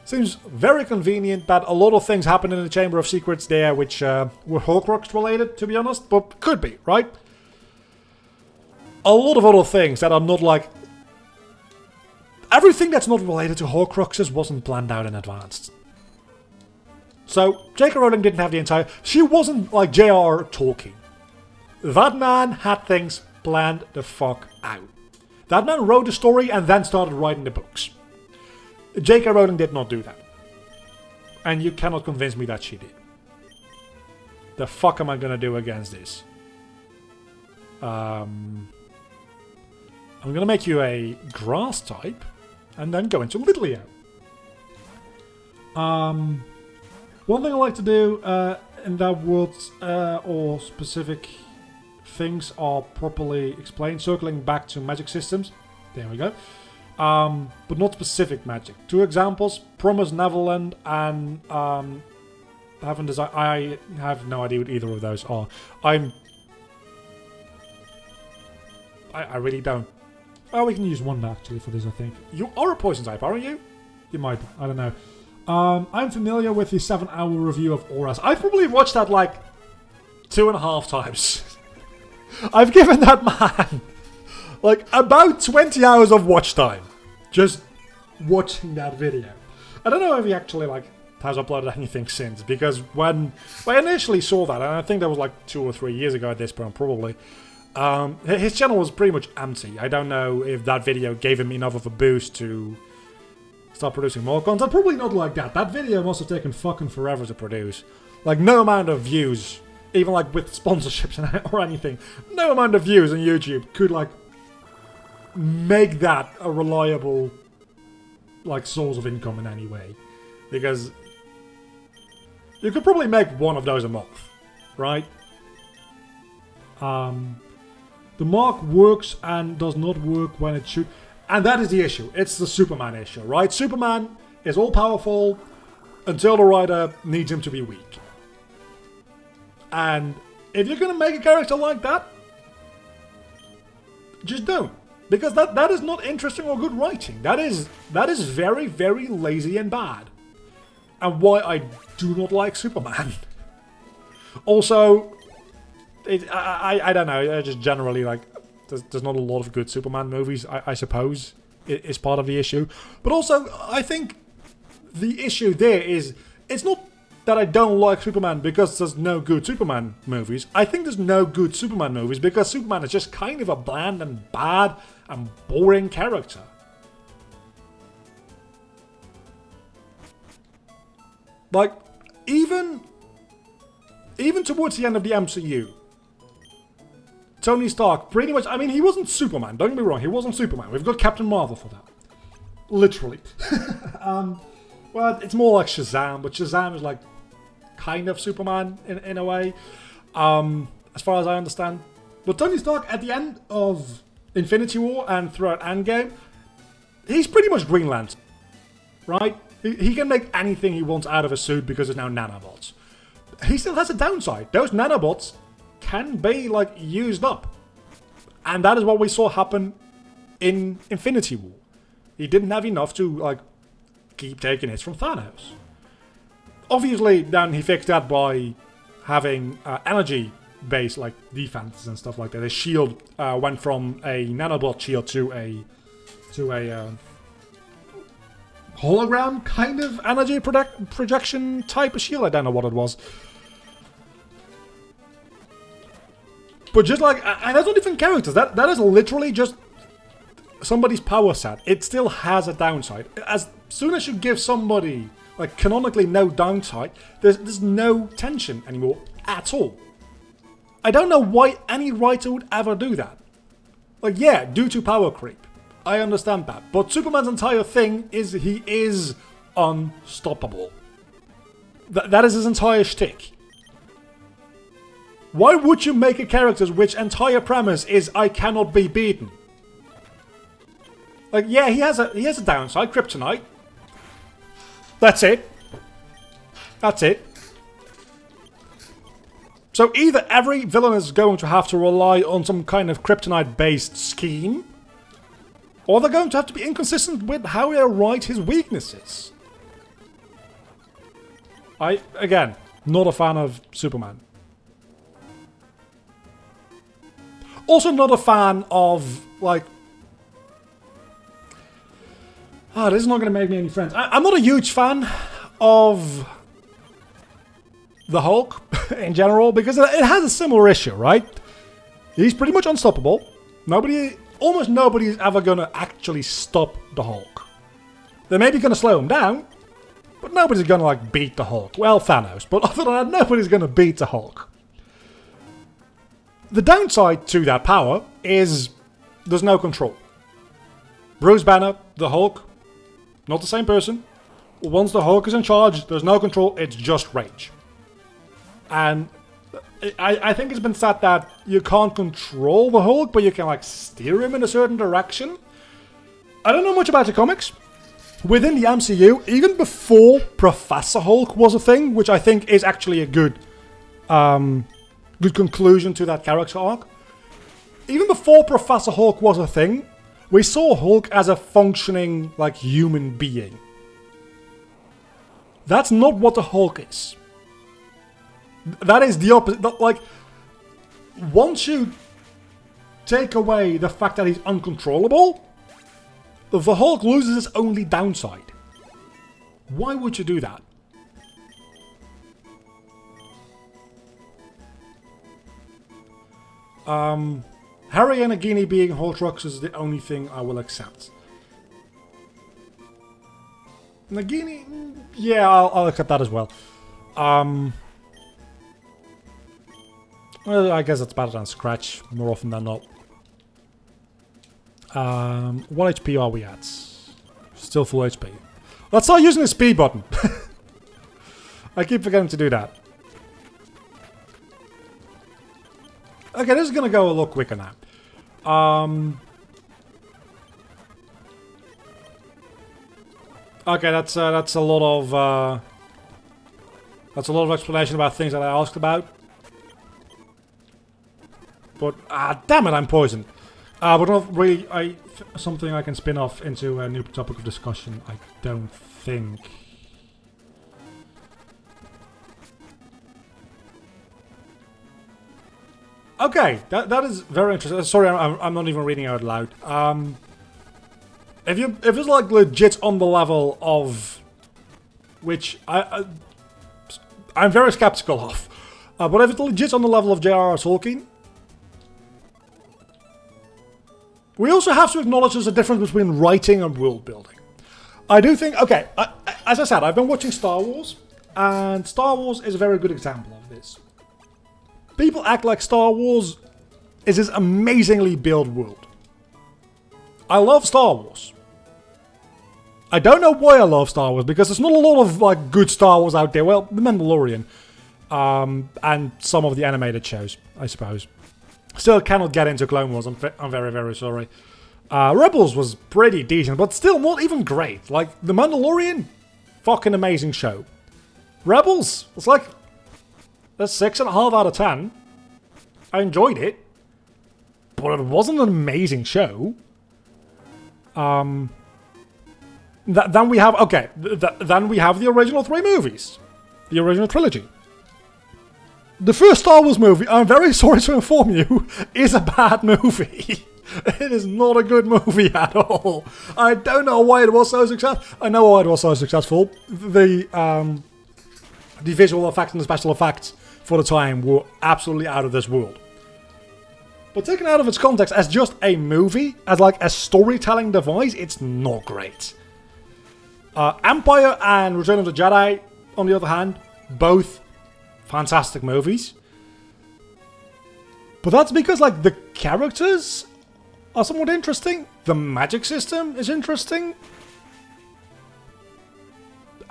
Seems very convenient that a lot of things happened in the Chamber of Secrets there which were Horcrux related, to be honest. But could be, right? A lot of other things that are not like... Everything that's not related to Horcruxes wasn't planned out in advance. So, J.K. Rowling didn't have the entire... She wasn't like J.R.R. Tolkien. That man had things planned the fuck out. That man wrote the story and then started writing the books. J.K. Rowling did not do that. And you cannot convince me that she did. The fuck am I gonna do against this? I'm gonna make you a grass type and then go into Litleo. One thing I like to do in that world, or specific things are properly explained, circling back to magic systems. There we go. But not specific magic. 2 examples: Promise Neverland and Heaven Design. I have no idea what either of those are. I really don't. Oh, we can use one actually for this, I think. You are a poison type, aren't you? You might. I don't know. I'm familiar with the 7-hour review of Auras. I've probably watched that like 2.5 times. I've given that man like about 20 hours of watch time just watching that video. I don't know if he actually like has uploaded anything since, because when I initially saw that, and I think that was like 2 or 3 years ago at this point probably, his channel was pretty much empty. I don't know if that video gave him enough of a boost to start producing more content. Probably not like that. That video must have taken fucking forever to produce. Like, no amount of views, even like with sponsorships or anything, no amount of views on YouTube could like make that a reliable like source of income in any way. Because you could probably make one of those a month, right? The mark works and does not work when it should. And that is the issue. It's the Superman issue, right? Superman is all-powerful until the writer needs him to be weak. And if you're going to make a character like that, just don't. Because that is not interesting or good writing. That is very, very lazy and bad. And why I do not like Superman. Also, I don't know, I just generally like... There's not a lot of good Superman movies, I suppose, is part of the issue. But also, I think the issue there is, it's not that I don't like Superman because there's no good Superman movies. I think there's no good Superman movies because Superman is just kind of a bland and bad and boring character. Like, even towards the end of the MCU, Tony Stark, pretty much, I mean, he wasn't Superman, don't get me wrong, he wasn't Superman. We've got Captain Marvel for that. Literally. Well, it's more like Shazam, but Shazam is like kind of Superman in a way, as far as I understand. But Tony Stark, at the end of Infinity War and throughout Endgame, he's pretty much Green Lantern, right? He can make anything he wants out of a suit because it's now nanobots. He still has a downside. Those nanobots can be like used up, and that is what we saw happen in Infinity War. He didn't have enough to like keep taking hits from Thanos. Obviously, then he fixed that by having energy based like defenses and stuff like that. His shield went from a nanobot shield to a hologram kind of energy projection type of shield. I don't know what it was. But just like, and that's not even characters, that is literally just somebody's power set. It still has a downside. As soon as you give somebody, like, canonically no downside, there's no tension anymore at all. I don't know why any writer would ever do that. Like, yeah, due to power creep. I understand that. But Superman's entire thing is he is unstoppable. That is his entire shtick. Why would you make a character which entire premise is I cannot be beaten? Like, yeah, he has a downside, kryptonite. That's it. That's it. So either every villain is going to have to rely on some kind of kryptonite-based scheme, or they're going to have to be inconsistent with how they write his weaknesses. Again, not a fan of Superman. Also not a fan of, like... this is not going to make me any friends. I'm not a huge fan of the Hulk in general, because it has a similar issue, right? He's pretty much unstoppable. Almost nobody is ever going to actually stop the Hulk. They're maybe going to slow him down, but nobody's going to, like, beat the Hulk. Well, Thanos, but other than that, nobody's going to beat the Hulk. The downside to that power is there's no control. Bruce Banner, the Hulk, not the same person. Once the Hulk is in charge, there's no control, it's just rage. And I think it's been said that you can't control the Hulk, but you can, like, steer him in a certain direction. I don't know much about the comics. Within the MCU, even before Professor Hulk was a thing, which I think is actually a good conclusion to that character arc. Even before Professor Hulk was a thing, we saw Hulk as a functioning, like, human being. That's not what the Hulk is. That is the opposite. Like, once you take away the fact that he's uncontrollable, the Hulk loses its only downside. Why would you do that? Harry and Nagini being Horcruxes is the only thing I will accept. Nagini, yeah, I'll accept that as well. Well, I guess it's better than Scratch, more often than not. What HP are we at? Still full HP. Let's start using the speed button. I keep forgetting to do that. Okay, this is gonna go a little quicker now. Okay, that's a lot of explanation about things that I asked about. But damn it, I'm poisoned. But not really. Something I can spin off into a new topic of discussion. I don't think. Okay, that is very interesting. Sorry, I'm not even reading out loud. If it's like legit on the level of, which I'm very skeptical of, but if it's legit on the level of J.R.R. Tolkien, we also have to acknowledge there's a difference between writing and world building. I do think, okay, as I said, I've been watching Star Wars, and Star Wars is a very good example of this. People act like Star Wars is this amazingly built world. I love Star Wars. I don't know why I love Star Wars, because there's not a lot of, like, good Star Wars out there. Well, The Mandalorian, and some of the animated shows, I suppose. Still cannot get into Clone Wars, I'm very, very sorry. Rebels was pretty decent, but still not even great. Like, The Mandalorian, fucking amazing show. Rebels, it's like a 6.5 out of 10. I enjoyed it, but it wasn't an amazing show. Then we have, okay, then we have the original 3 movies. The original trilogy. The first Star Wars movie, I'm very sorry to inform you, is a bad movie. It is not a good movie at all. I don't know why it was so successful. I know why it was so successful. The visual effects and the special effects for the time were absolutely out of this world. But taken out of its context as just a movie, as like a storytelling device, it's not great. Empire and Return of the Jedi, on the other hand, both fantastic movies. But that's because, like, the characters are somewhat interesting. The magic system is interesting.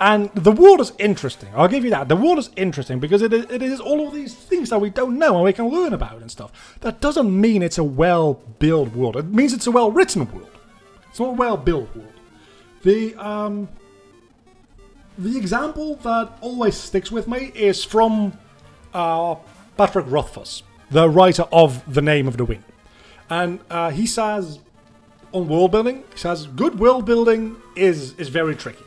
And the world is interesting. I'll give you that. The world is interesting because it is all of these things that we don't know and we can learn about and stuff. That doesn't mean it's a well-built world. It means it's a well-written world. It's not a well-built world. The example that always sticks with me is from Patrick Rothfuss, the writer of The Name of the Wind. And he says, on world building, he says, good world building is very tricky.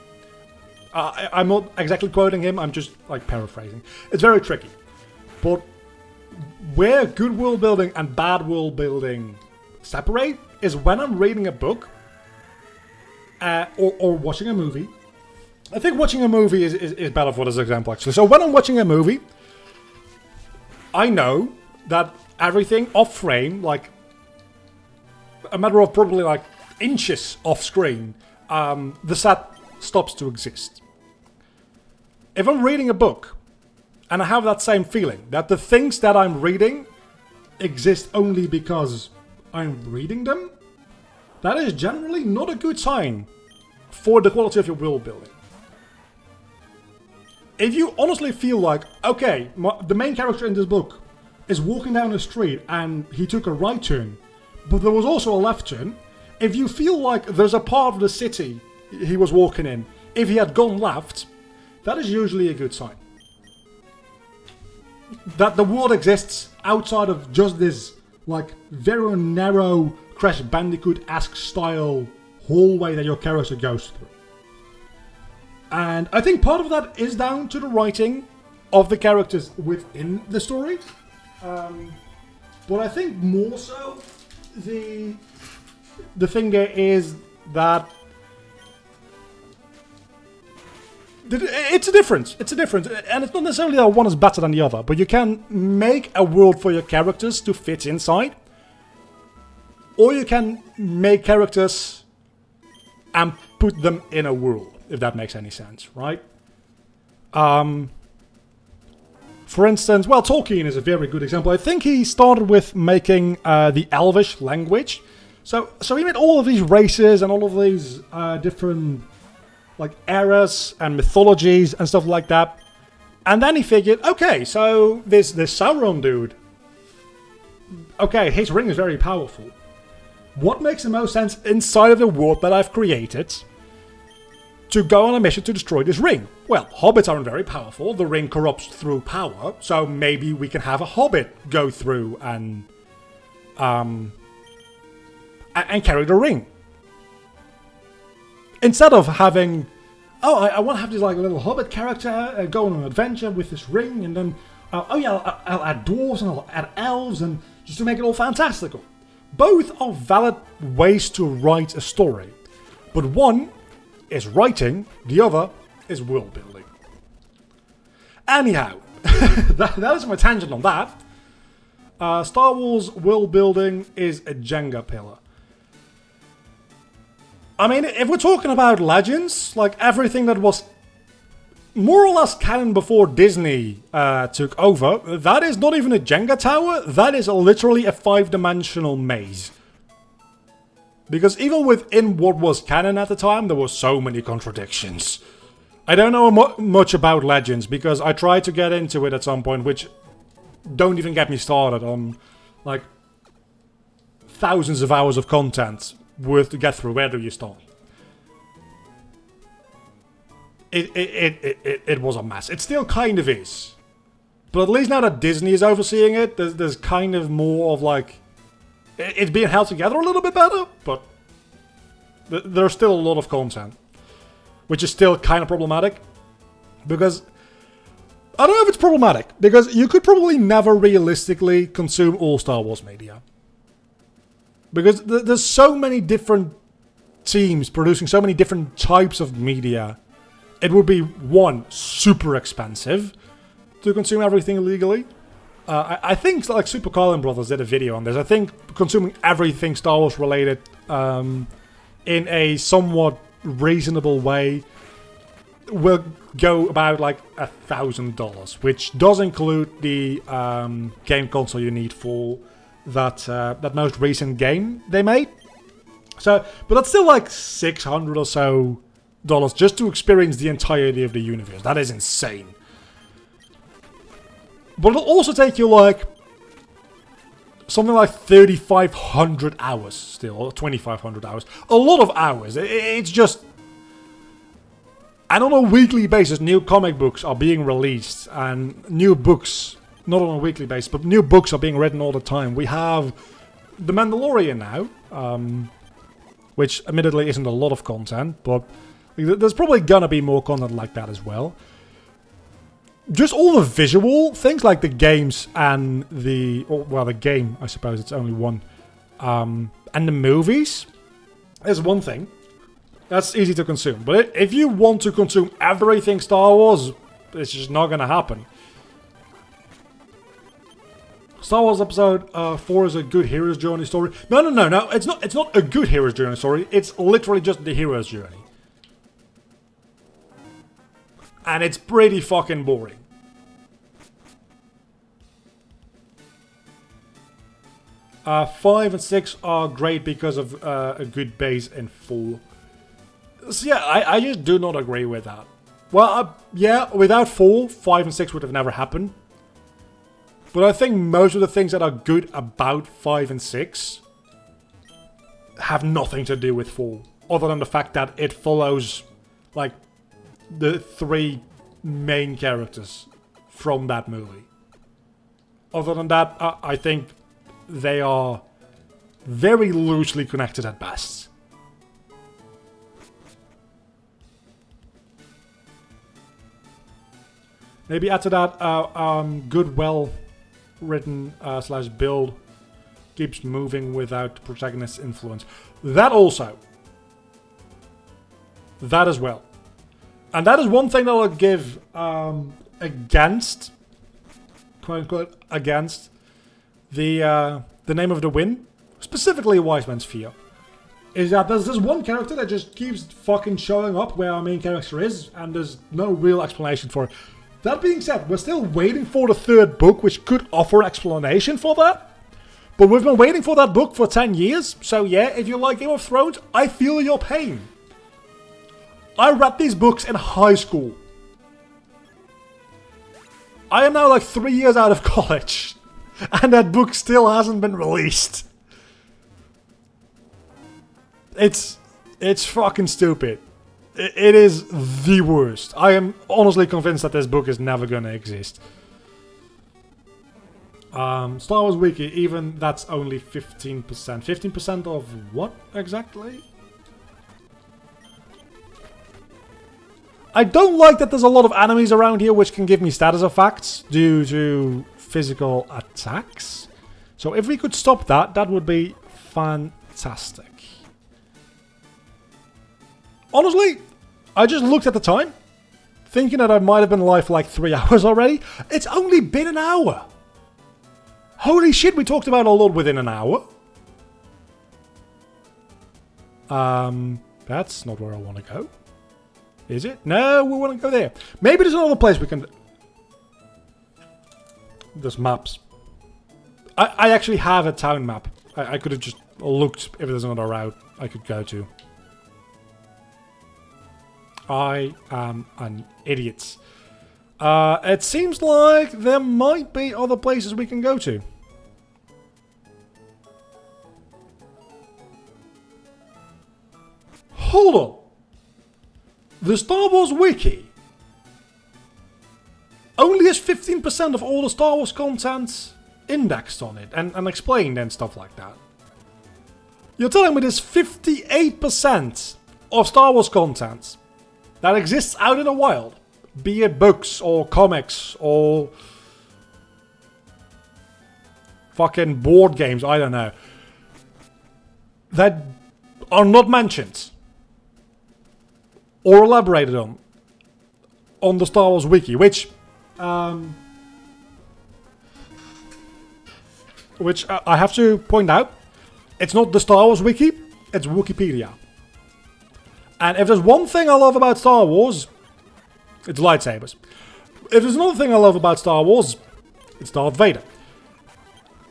I'm not exactly quoting him, I'm just like paraphrasing. It's very tricky. But where good world building and bad world building separate is when I'm reading a book or watching a movie. I think watching a movie is better for this example, actually. So when I'm watching a movie, I know that everything off frame, like a matter of probably like inches off screen, the set stops to exist. If I'm reading a book and I have that same feeling that the things that I'm reading exist only because I'm reading them, that is generally not a good sign for the quality of your world building. If you honestly feel like, okay, the main character in this book is walking down the street and he took a right turn, but there was also a left turn, if you feel like there's a part of the city he was walking in, if he had gone left, that is usually a good sign. That the world exists outside of just this, like, very narrow Crash Bandicoot-esque style hallway that your character goes through. And I think part of that is down to the writing of the characters within the story. But I think more so, the thing there is that it's a difference. It's a difference. And it's not necessarily that one is better than the other, but you can make a world for your characters to fit inside. Or you can make characters and put them in a world, if that makes any sense, right? For instance, well, Tolkien is a very good example. I think he started with making the Elvish language. So he made all of these races and all of these different like eras and mythologies and stuff like that. And then he figured, okay, so this Sauron dude, okay, his ring is very powerful. What makes the most sense inside of the world that I've created to go on a mission to destroy this ring? Well, hobbits aren't very powerful. The ring corrupts through power, so maybe we can have a hobbit go through and carry the ring. Instead of having, oh, I want to have this like little hobbit character go on an adventure with this ring, and then, I'll add dwarves and I'll add elves, and just to make it all fantastical. Both are valid ways to write a story, but one is writing, the other is world building. Anyhow, that is my tangent on that. Star Wars world building is a Jenga pillar. I mean, if we're talking about Legends, like everything that was more or less canon before Disney took over, that is not even a Jenga tower, that is literally a 5-dimensional maze. Because even within what was canon at the time, there were so many contradictions. I don't know much about Legends, because I tried to get into it at some point, which don't even get me started on, like, thousands of hours of content worth to get through. Where do you start? It was a mess. It still kind of is. But at least now that Disney is overseeing it, there's kind of more of like... It's being held together a little bit better, but there's still a lot of content. Which is still kind of problematic. Because... I don't know if it's problematic, because you could probably never realistically consume all Star Wars media. Because there's so many different teams producing so many different types of media. It would be, one, super expensive to consume everything illegally. I think like Super Carlin Brothers did a video on this. I think consuming everything Star Wars related in a somewhat reasonable way will go about like $1,000, which does include the game console you need for that most recent game they made. So, but that's still like $600 or so just to experience the entirety of the universe. That is insane. But it'll also take you like something like 3,500 hours still, or 2,500 hours. A lot of hours. It's just... And on a weekly basis, new comic books are being released. And new books, not on a weekly basis, but new books are being written all the time. We have The Mandalorian now, which admittedly isn't a lot of content, but there's probably gonna be more content like that as well. Just all the visual things, like the games and the... Well, the game, I suppose, it's only one. And the movies is one thing. That's easy to consume. But if you want to consume everything Star Wars, it's just not going to happen. Star Wars Episode 4 is a good hero's journey story. No. It's not a good hero's journey story. It's literally just the hero's journey. And it's pretty fucking boring. Five and 6 are great because of a good base in 4. So yeah, I just do not agree with that. Well, yeah, without 4, 5 and 6 would have never happened. But I think most of the things that are good about 5 and 6 have nothing to do with 4. Other than the fact that it follows, like, the 3 main characters from that movie. Other than that, I think they are very loosely connected at best. Maybe add to that, good, well-written slash build keeps moving without protagonist's influence. That also. That as well. And that is one thing that I'll give against, quote-unquote, against the Name of the Wind, specifically Wise Man's Fear, is that there's this one character that just keeps fucking showing up where our main character is, and there's no real explanation for it. That being said, we're still waiting for the 3rd book, which could offer explanation for that. But we've been waiting for that book for 10 years, so yeah, if you like Game of Thrones, I feel your pain. I read these books in high school. I am now like 3 years out of college, and that book still hasn't been released. It's fucking stupid. It is the worst. I am honestly convinced that this book is never gonna exist. Star Wars Wiki, even that's only 15%. 15% of what exactly? I don't like that there's a lot of enemies around here which can give me status effects due to physical attacks. So if we could stop that, that would be fantastic. Honestly, I just looked at the time, thinking that I might have been live for like 3 hours already. It's only been an hour. Holy shit, we talked about a lot within an hour. That's not where I want to go. Is it? No, we want to go there. Maybe there's another place we can... There's maps. I actually have a town map. I could have just looked if there's another route I could go to. I am an idiot. It seems like there might be other places we can go to. Hold on. The Star Wars Wiki only has 15% of all the Star Wars content indexed on it and explained and stuff like that. You're telling me there's 58% of Star Wars content that exists out in the wild, be it books or comics or fucking board games, I don't know, that are not mentioned or elaborated on the Star Wars Wiki, which I have to point out, it's not the Star Wars Wiki, it's Wikipedia. And if there's one thing I love about Star Wars, it's lightsabers. If there's another thing I love about Star Wars, it's Darth Vader.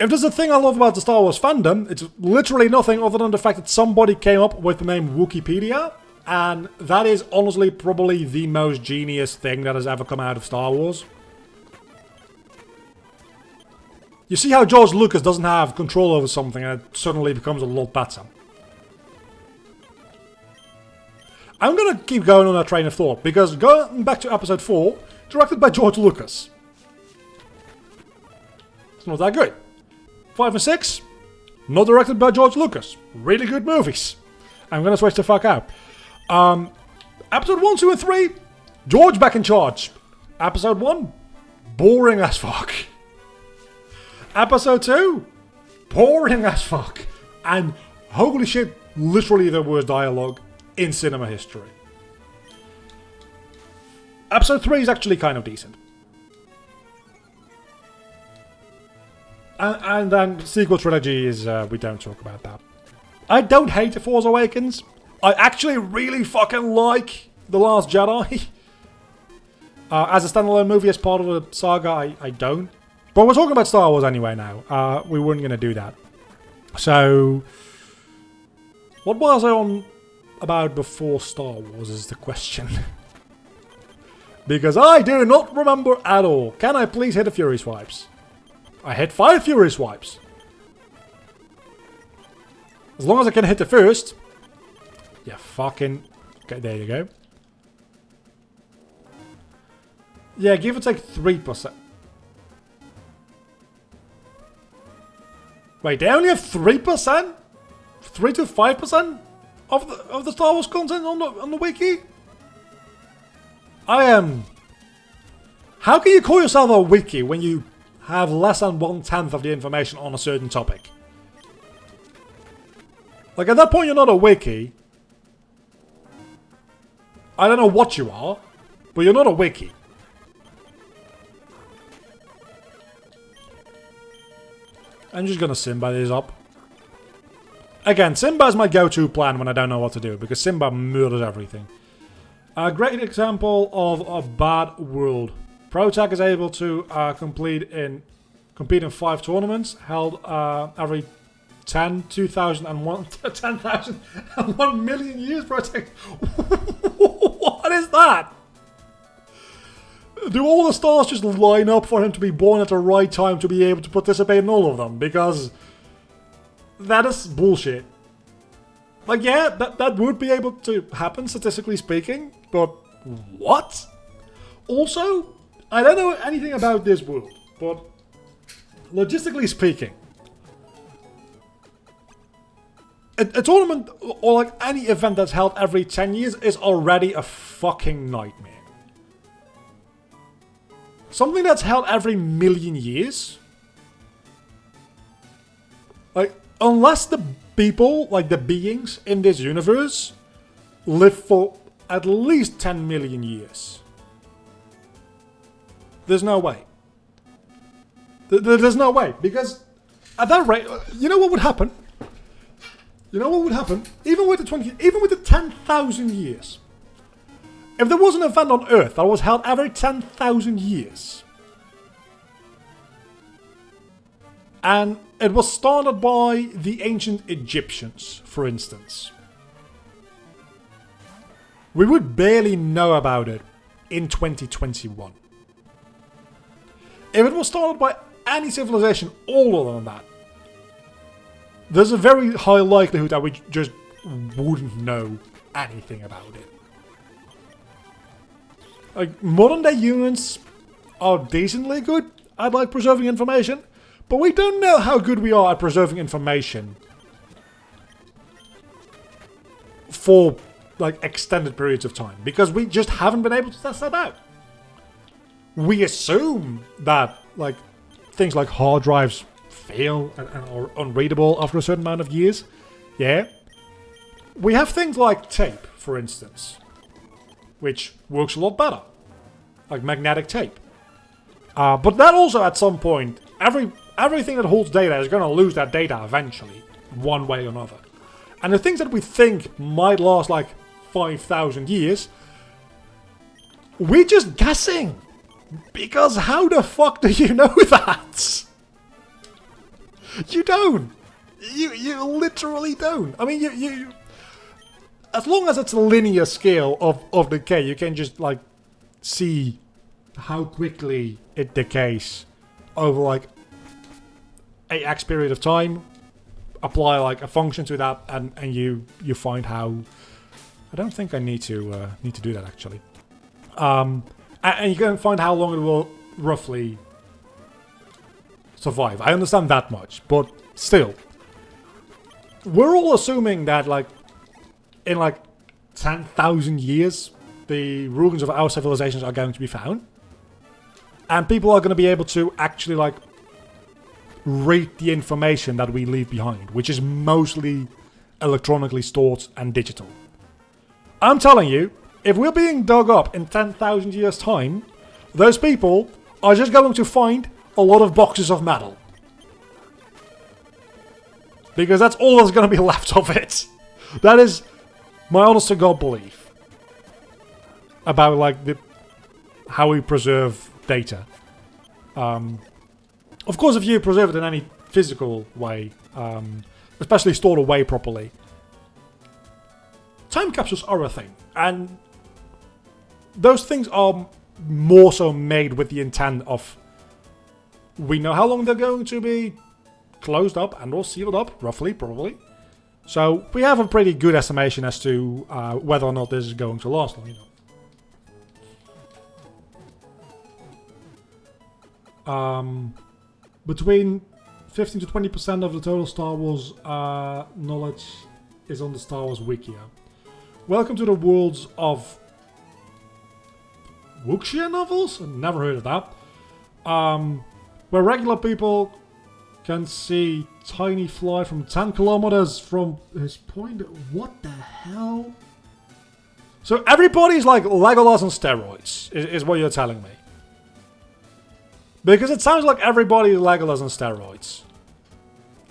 If there's a thing I love about the Star Wars fandom, it's literally nothing other than the fact that somebody came up with the name Wikipedia, and that is honestly probably the most genius thing that has ever come out of Star Wars. You see how George Lucas doesn't have control over something and it suddenly becomes a lot better. I'm gonna keep going on that train of thought, because going back to episode 4, directed by George Lucas. It's not that good. 5 and 6, not directed by George Lucas. Really good movies. I'm gonna switch the fuck out. Episode 1, 2 and 3, George back in charge. Episode 1, boring as fuck. Episode 2, boring as fuck. And holy shit, literally the worst dialogue in cinema history. Episode 3 is actually kind of decent. And then sequel trilogy is, we don't talk about that. I don't hate The Force Awakens. I actually really fucking like The Last Jedi. As a standalone movie, as part of the saga, I don't. But we're talking about Star Wars anyway now. We weren't going to do that. So, what was I on about before Star Wars is the question. Because I do not remember at all. Can I please hit a Fury Swipes? I hit 5 Fury Swipes. As long as I can hit the first. Yeah, fucking... Okay, there you go. Yeah, give or take 3%. Wait, they only have 3%? 3 to 5% of the Star Wars content on the wiki? I am... How can you call yourself a wiki when you have less than 1/10 of the information on a certain topic? Like, at that point you're not a wiki. I don't know what you are, but you're not a wiki. I'm just gonna Simba these up. Again, Simba is my go-to plan when I don't know what to do, because Simba murders everything. A great example of a bad world. Protag is able to compete in 5 tournaments held every 10,000 and 1 million years. Protag. What is that? Do all the stars just line up for him to be born at the right time to be able to participate in all of them? Because that is bullshit. Like, yeah, that would be able to happen, statistically speaking, but what? Also, I don't know anything about this world, but logistically speaking, a tournament or like any event that's held every 10 years is already a fucking nightmare. Something that's held every million years? Like, unless the people, like the beings in this universe, live for at least 10 million years. There's no way. There's no way. Because at that rate, you know what would happen? You know what would happen? Even with the 10,000 years. If there was an event on Earth that was held every 10,000 years, and it was started by the ancient Egyptians, for instance, we would barely know about it in 2021. If it was started by any civilization older than that, there's a very high likelihood that we just wouldn't know anything about it. Like, modern day humans are decently good at like preserving information, but we don't know how good we are at preserving information for like extended periods of time, because we just haven't been able to test that out. We assume that like things like hard drives fail and are unreadable after a certain amount of years. Yeah. We have things like tape, for instance, which works a lot better, like magnetic tape. But that also, at some point, everything that holds data is going to lose that data eventually, one way or another. And the things that we think might last like 5,000 years, we're just guessing. Because how the fuck do you know that? You don't. You literally don't. I mean, you as long as it's a linear scale of decay, you can just like see how quickly it decays over like a X period of time. Apply like a function to that, and you find how. I don't think I need to do that actually. And you can find how long it will roughly survive. I understand that much, but still, we're all assuming that like in like 10,000 years, the ruins of our civilizations are going to be found, and people are going to be able to actually like read the information that we leave behind, which is mostly electronically stored and digital. I'm telling you, if we're being dug up in 10,000 years' time, those people are just going to find a lot of boxes of metal. Because that's all that's going to be left of it. That is my honest to God belief about like how we preserve data. Of course, if you preserve it in any physical way, especially stored away properly, time capsules are a thing, and those things are more so made with the intent of we know how long they're going to be closed up and or sealed up, roughly, probably. So we have a pretty good estimation as to whether or not this is going to last long, you know. Between 15 to 20% of the total Star Wars knowledge is on the Star Wars Wikia. Welcome to the worlds of Wuxia novels? I've never heard of that. Where regular people can see tiny fly from 10 kilometers from his point. What the hell? So everybody's like Legolas on steroids, is what you're telling me. Because it sounds like everybody is Legolas on steroids.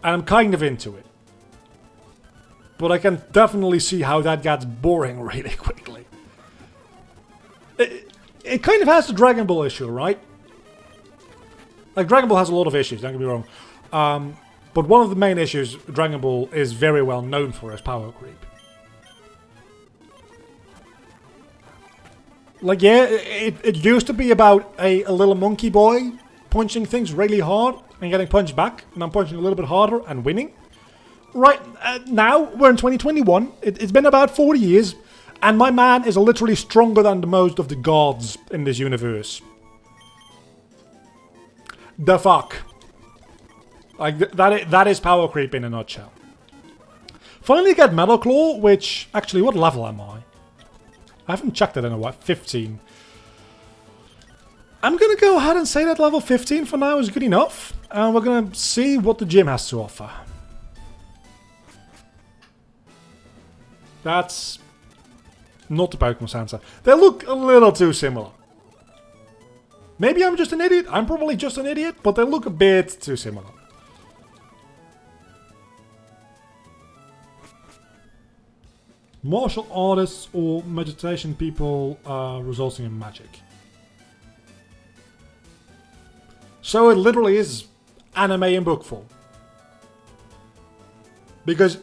And I'm kind of into it. But I can definitely see how that gets boring really quickly. It kind of has the Dragon Ball issue, right? Like, Dragon Ball has a lot of issues, don't get me wrong. But one of the main issues Dragon Ball is very well known for is power creep. Like, yeah, it used to be about a little monkey boy punching things really hard and getting punched back, and I'm punching a little bit harder and winning. Right, now, we're in 2021, it's been about 40 years, and my man is literally stronger than the most of the gods in this universe. The fuck? Like, that is power creep in a nutshell. Finally get Metal Claw, which, actually, what level am I? I haven't checked it in a while, 15. I'm gonna go ahead and say that level 15 for now is good enough, and we're gonna see what the gym has to offer. That's not the Pokemon Center. They look a little too similar. Maybe I'm just an idiot. I'm probably just an idiot, but they look a bit too similar. Martial artists or meditation people resulting in magic. So it literally is anime in book form. Because,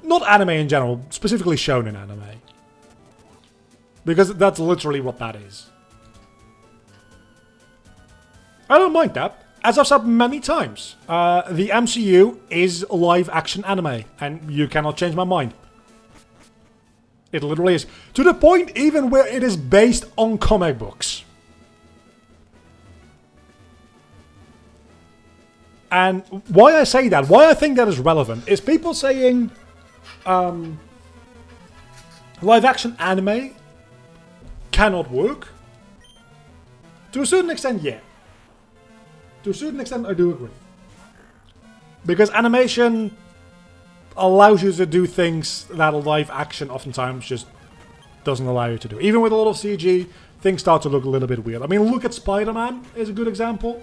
not anime in general, specifically shonen anime. Because that's literally what that is. I don't mind that. As I've said many times, the MCU is live action anime, and you cannot change my mind. It literally is. To the point even where it is based on comic books. And why I say that, why I think that is relevant, is people saying live action anime cannot work. To a certain extent, yeah. To a certain extent, I do agree. Because animation allows you to do things that live action oftentimes just doesn't allow you to do. Even with a lot of CG, things start to look a little bit weird. I mean, look at Spider-Man is a good example.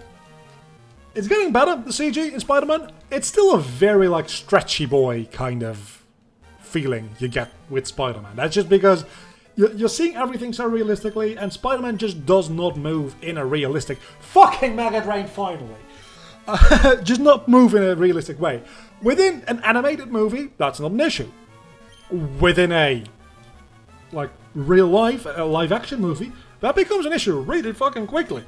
It's getting better, the CG in Spider-Man. It's still a very, like, stretchy boy kind of feeling you get with Spider-Man. That's just because you're seeing everything so realistically, and Spider-Man just does not move in a realistic... Fucking Mega Drain, finally! Just not move in a realistic way. Within an animated movie, that's not an issue. Within a like real life, a live action movie, that becomes an issue really fucking quickly.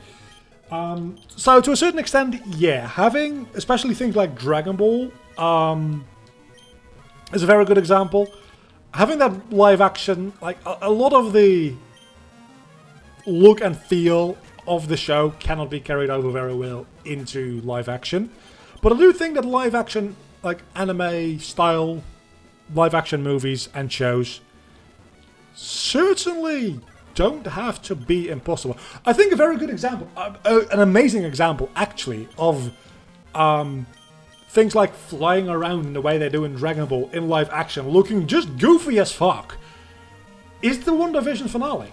So to a certain extent, yeah, having especially things like Dragon Ball is a very good example. Having that live action, like a lot of the look and feel of the show cannot be carried over very well into live action. But I do think that live action, like anime style live action movies and shows, certainly don't have to be impossible. I think a very good example, an amazing example actually, of things like flying around in the way they do in Dragon Ball in live action, looking just goofy as fuck, is the WandaVision finale.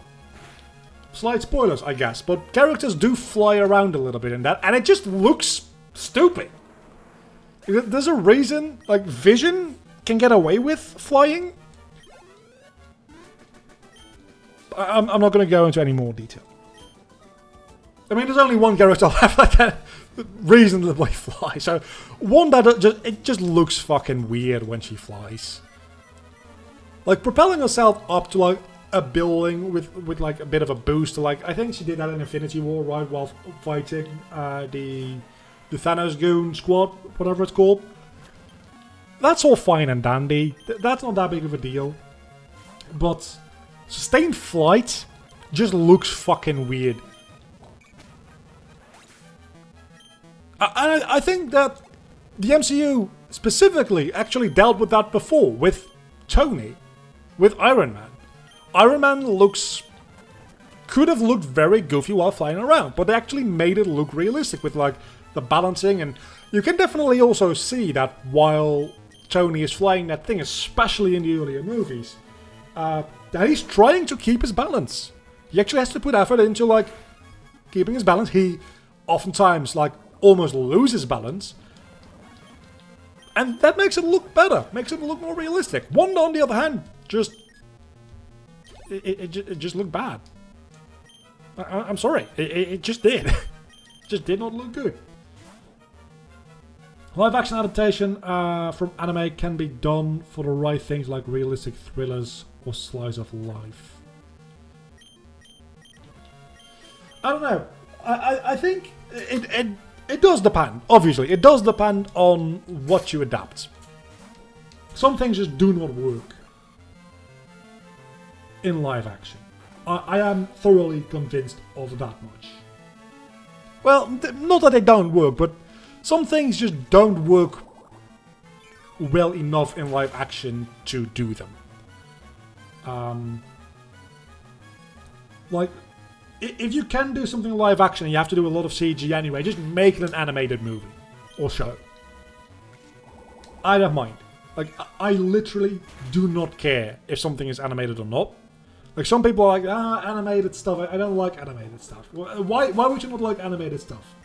Slight spoilers, I guess, but characters do fly around a little bit in that, and it just looks stupid. There's a reason, like, Vision can get away with flying. I'm not going to go into any more detail. I mean, there's only one character left that can reasonably fly, so one that just looks fucking weird when she flies. Like, propelling herself up to, like, a building with like a bit of a boost. Like, I think she did that in Infinity War, right, while fighting the Thanos Goon Squad, whatever it's called. That's all fine and dandy. That's not that big of a deal. But sustained flight just looks fucking weird. I think that the MCU specifically actually dealt with that before with Tony, with Iron Man. Iron Man could have looked very goofy while flying around, but they actually made it look realistic with like the balancing, and you can definitely also see that while Tony is flying that thing, especially in the earlier movies, that he's trying to keep his balance. He actually has to put effort into like keeping his balance. He oftentimes like almost loses balance, and that makes it look better, makes it look more realistic. Wanda, on the other hand, just it just looked bad. I'm sorry, it just did. It just did not look good. Live action adaptation from anime can be done for the right things like realistic thrillers or slice of life. I don't know. I think it does depend. Obviously, it does depend on what you adapt. Some things just do not work in live action. I am thoroughly convinced of that much. Well, not that they don't work, but some things just don't work well enough in live action to do them. Like, if you can do something live action and you have to do a lot of CG anyway, just make it an animated movie or show. I don't mind. Like, I literally do not care if something is animated or not. Like, some people are like, animated stuff. I don't like animated stuff. Why would you not like animated stuff?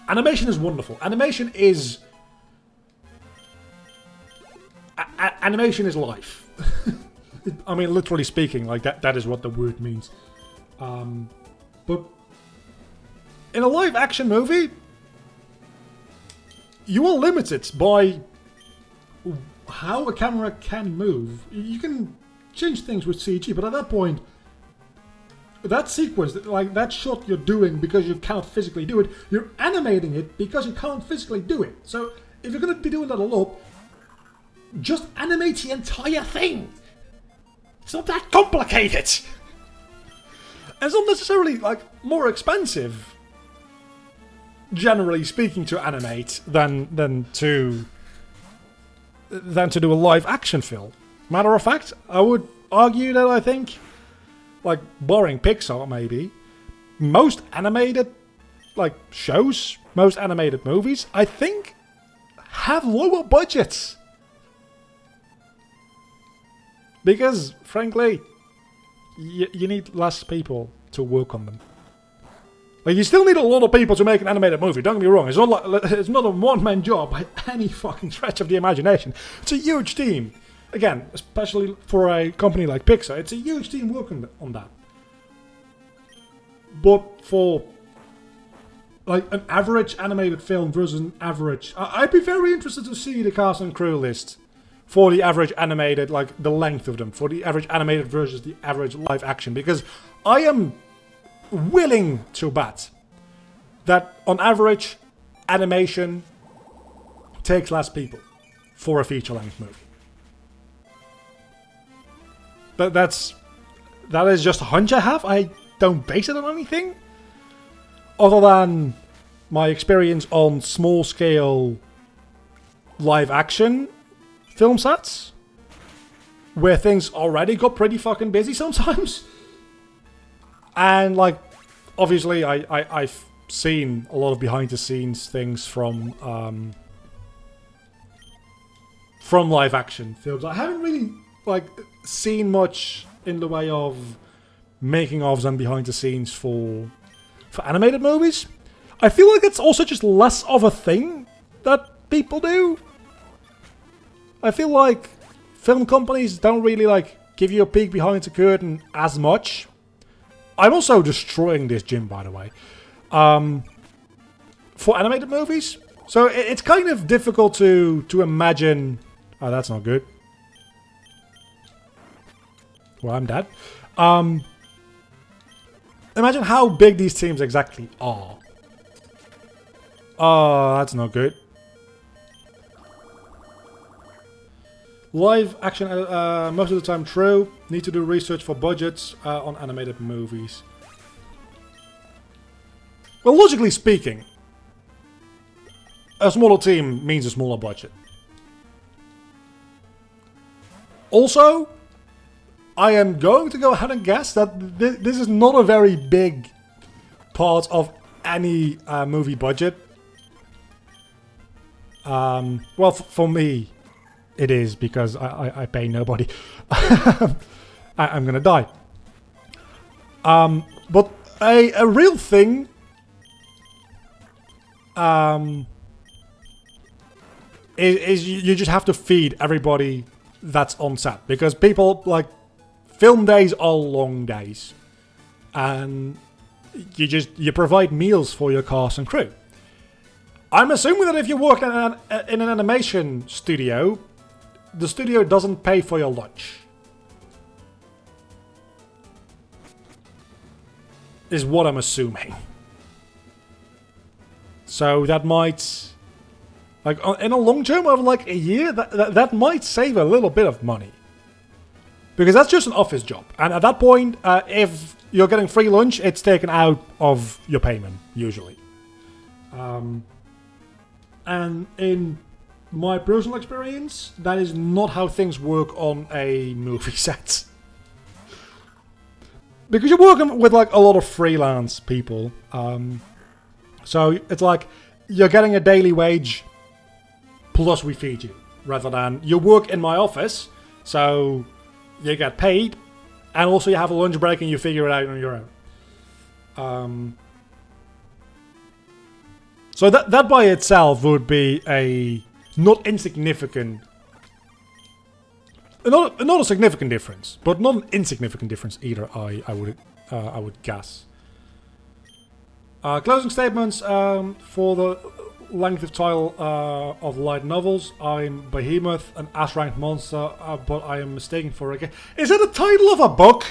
Animation is wonderful. Animation is... animation is life. I mean, literally speaking, like, that is what the word means. But in a live action movie, you are limited by how a camera can move. You can change things with CG, but at that point, that sequence, like that shot you're doing because you cannot physically do it, you're animating it because you can't physically do it. So if you're going to be doing that a lot, just animate the entire thing. It's not that complicated. And it's not necessarily like more expensive, generally speaking, to animate than to do a live action film. Matter of fact, I would argue that I think, like, barring Pixar maybe, most animated like shows, most animated movies, I think, have lower budgets. Because, frankly, you need less people to work on them. Like, you still need a lot of people to make an animated movie, don't get me wrong. It's not a one-man job by any fucking stretch of the imagination. It's a huge team. Again, especially for a company like Pixar, it's a huge team working on that. But for like an average animated film versus an average. I'd be very interested to see the cast and crew list for the average animated, like the length of them, for the average animated versus the average live action, because I am willing to bet that on average animation takes less people for a feature-length movie. That is just a hunch I have. I don't base it on anything other than my experience on small-scale live-action film sets, where things already got pretty fucking busy sometimes. And like, obviously, I've seen a lot of behind-the-scenes things from live-action films. I haven't really like seen much in the way of making-ofs and behind-the-scenes for animated movies. I feel like it's also just less of a thing that people do. I feel like film companies don't really like give you a peek behind the curtain as much. I'm also destroying this gym, by the way, for animated movies. So it's kind of difficult to imagine. Oh, that's not good. Well, I'm dead. Imagine how big these teams exactly are. Oh, that's not good. Live action, most of the time true. Need to do research for budgets on animated movies. Well, logically speaking, a smaller team means a smaller budget. Also, I am going to go ahead and guess that this is not a very big part of any movie budget. Well, for me, it is, because I pay nobody. I'm gonna die. But a real thing is you just have to feed everybody that's on set, because people like film days are long days, and you provide meals for your cast and crew. I'm assuming that if you work in an animation studio, the studio doesn't pay for your lunch. Is what I'm assuming. So that might, like, in a long term of like a year, that might save a little bit of money. Because that's just an office job. And at that point, if you're getting free lunch, it's taken out of your payment, usually. And in my personal experience, that is not how things work on a movie set. Because you're working with like a lot of freelance people. So it's like you're getting a daily wage plus we feed you. Rather than you work in my office, so you get paid, and also you have a lunch break and you figure it out on your own. So that by itself would be a not insignificant, not a significant difference, but not an insignificant difference either. I would guess. Closing statements for the length of title of light novels. I'm Behemoth, an S-ranked monster, but I am mistaken for a game. Is it the title of a book?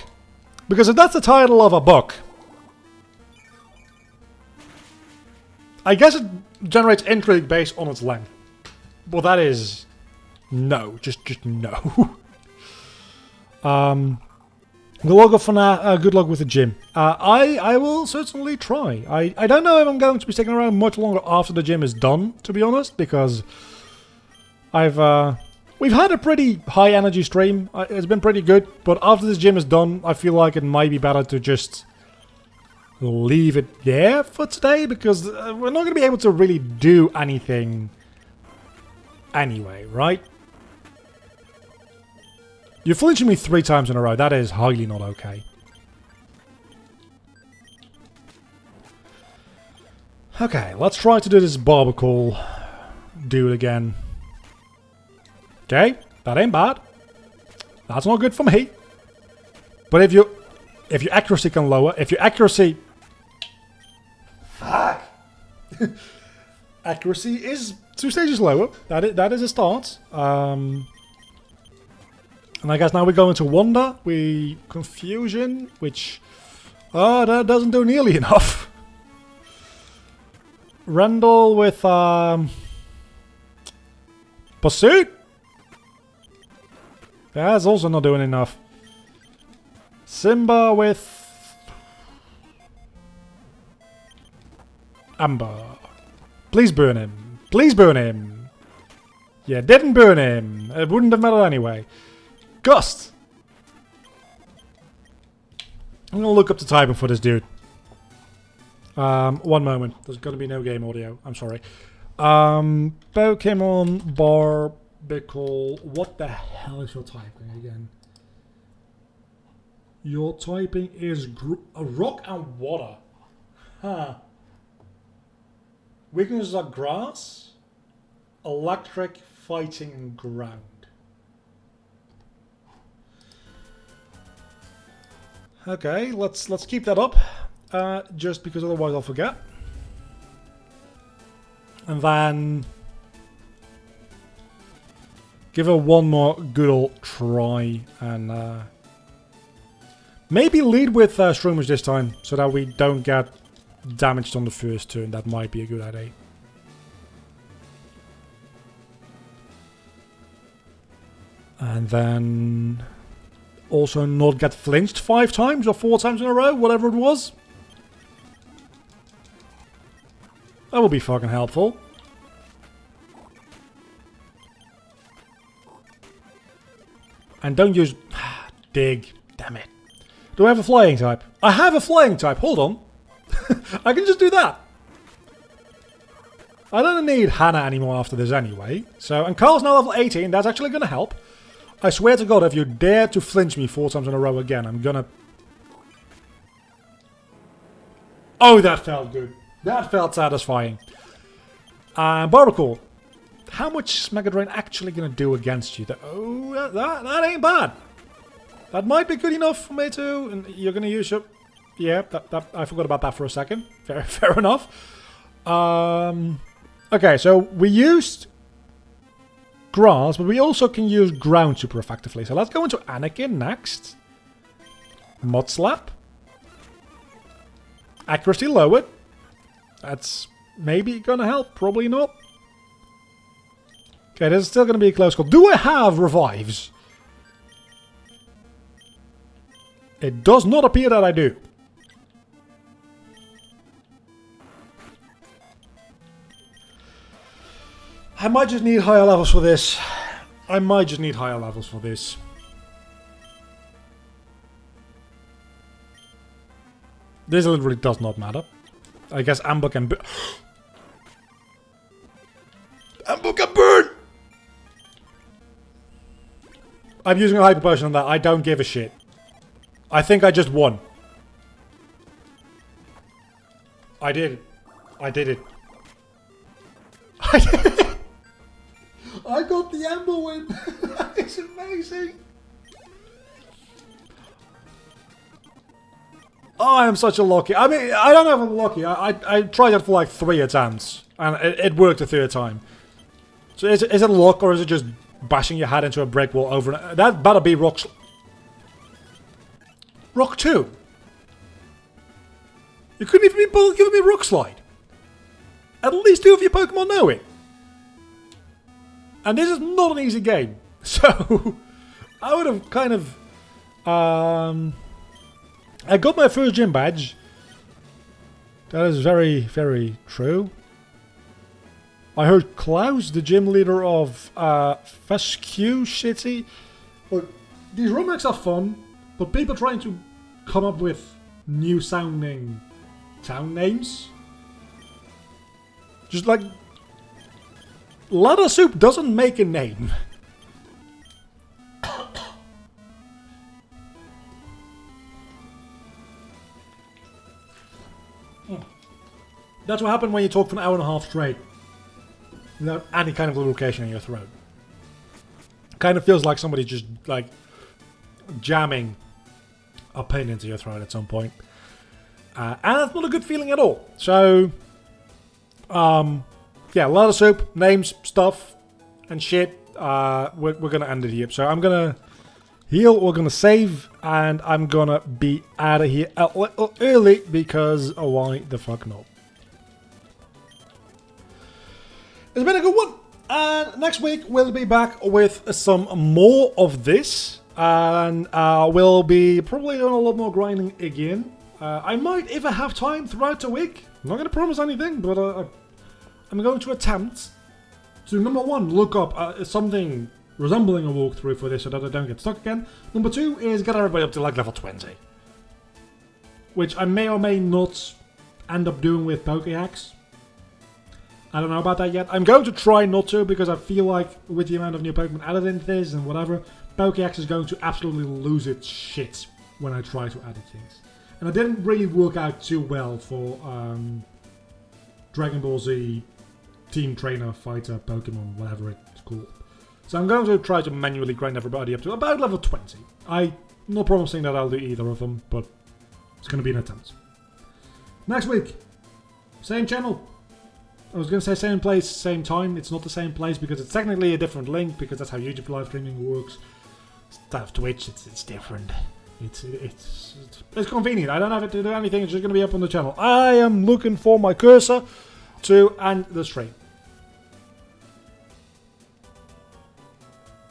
Because if that's the title of a book, I guess it generates intrigue based on its length. Well, that is no, just no. Good luck for now. Good luck with the gym. I will certainly try. I don't know if I'm going to be sticking around much longer after the gym is done, to be honest, because we've had a pretty high energy stream. It's been pretty good, but after this gym is done, I feel like it might be better to just leave it there for today, because we're not going to be able to really do anything anyway, right? You're flinching me 3 times in a row. That is highly not okay. Okay, let's try to do this barbacle dude again. Okay, that ain't bad. That's not good for me. But if your accuracy can lower, if your accuracy... Fuck! Accuracy is 2 stages lower. That is a start. And I guess now we go into Wonder. Confusion, which... Oh, that doesn't do nearly enough. Randall with... Pursuit? That's also not doing enough. Simba with... Amber. Please burn him. Please burn him. Yeah, didn't burn him. It wouldn't have mattered anyway. Gust. I'm gonna look up the typing for this dude. One moment. There's gonna be no game audio. I'm sorry. Pokemon Barbicle. What the hell is your typing again? Your typing is rock and water. Huh. Weaknesses are grass, electric, fighting, and ground. Okay, let's keep that up, just because otherwise I'll forget. And then give her one more good old try, and maybe lead with Shroomish this time, so that we don't get damaged on the first turn. That might be a good idea. And then also not get flinched 5 times or 4 times in a row, whatever it was. That will be fucking helpful. And don't use... Dig. Damn it. Do I have a flying type? I have a flying type. Hold on. I can just do that. I don't need Hannah anymore after this anyway. So, and Carl's now level 18. That's actually going to help. I swear to God, if you dare to flinch me 4 times in a row again, I'm gonna... Oh, that felt good. That felt satisfying. Barbicle. How much is Mega Drain actually gonna do against you? Oh, that ain't bad. That might be good enough for me to... And you're gonna use your... Yeah, I forgot about that for a second. Fair enough. Okay, so we used grass, but we also can use ground super effectively. So let's go into Anakin next. Mud Slap. Accuracy lowered. That's maybe gonna help, probably not. Okay, this is still gonna be a close call. Do I have revives? It does not appear that I do. I might just need higher levels for this. This literally does not matter. I guess Amber can burn. Amber can burn! I'm using a hyper potion on that. I don't give a shit. I think I just won. I did it. I did it. I did it! I got the Amber win! That is amazing! Oh, I am such a lucky. I mean, I don't know if I'm lucky. I tried it for like 3 attempts, and it worked the 3rd time. So is it luck, or is it just bashing your head into a brick wall over and... That better be Rock 2. You couldn't even be bothered giving me Rock Slide. At least 2 of your Pokemon know it. And this is not an easy game. So, I would have kind of... I got my first gym badge. That is very, very true. I heard Klaus, the gym leader of Fescue City. Look, these remakes are fun, but people trying to come up with new sounding town names. Just like... Ladder Soup doesn't make a name. That's what happened when you talk for an hour and a half straight. Without any kind of lubrication in your throat. Kind of feels like somebody just, like, jamming a pin into your throat at some point. And that's not a good feeling at all. So, Yeah, a lot of soup, names, stuff, and shit. We're gonna end it here. So I'm gonna heal, we're gonna save, and I'm gonna be out of here a little early because why the fuck not? It's been a good one. And next week we'll be back with some more of this, and we'll be probably doing a lot more grinding again. I might even have time throughout the week. I'm not going to promise anything, but I'm going to attempt to, number one, look up something resembling a walkthrough for this so that I don't get stuck again. Number two is get everybody up to like level 20. Which I may or may not end up doing with Pokéaxe. I don't know about that yet. I'm going to try not to because I feel like with the amount of new Pokemon added into this and whatever, Pokéaxe is going to absolutely lose its shit when I try to add things. And it didn't really work out too well for Dragon Ball Z Team Trainer Fighter Pokemon, whatever it's called. So I'm going to try to manually grind everybody up to about level 20. I'm not promising that I'll do either of them, but it's going to be an attempt. Next week, same channel. I was going to say same place, same time. It's not the same place because it's technically a different link because that's how YouTube live streaming works. Instead of Twitch, it's different. It's convenient. I don't have to do anything. It's just going to be up on the channel. I am looking for my cursor to end the stream.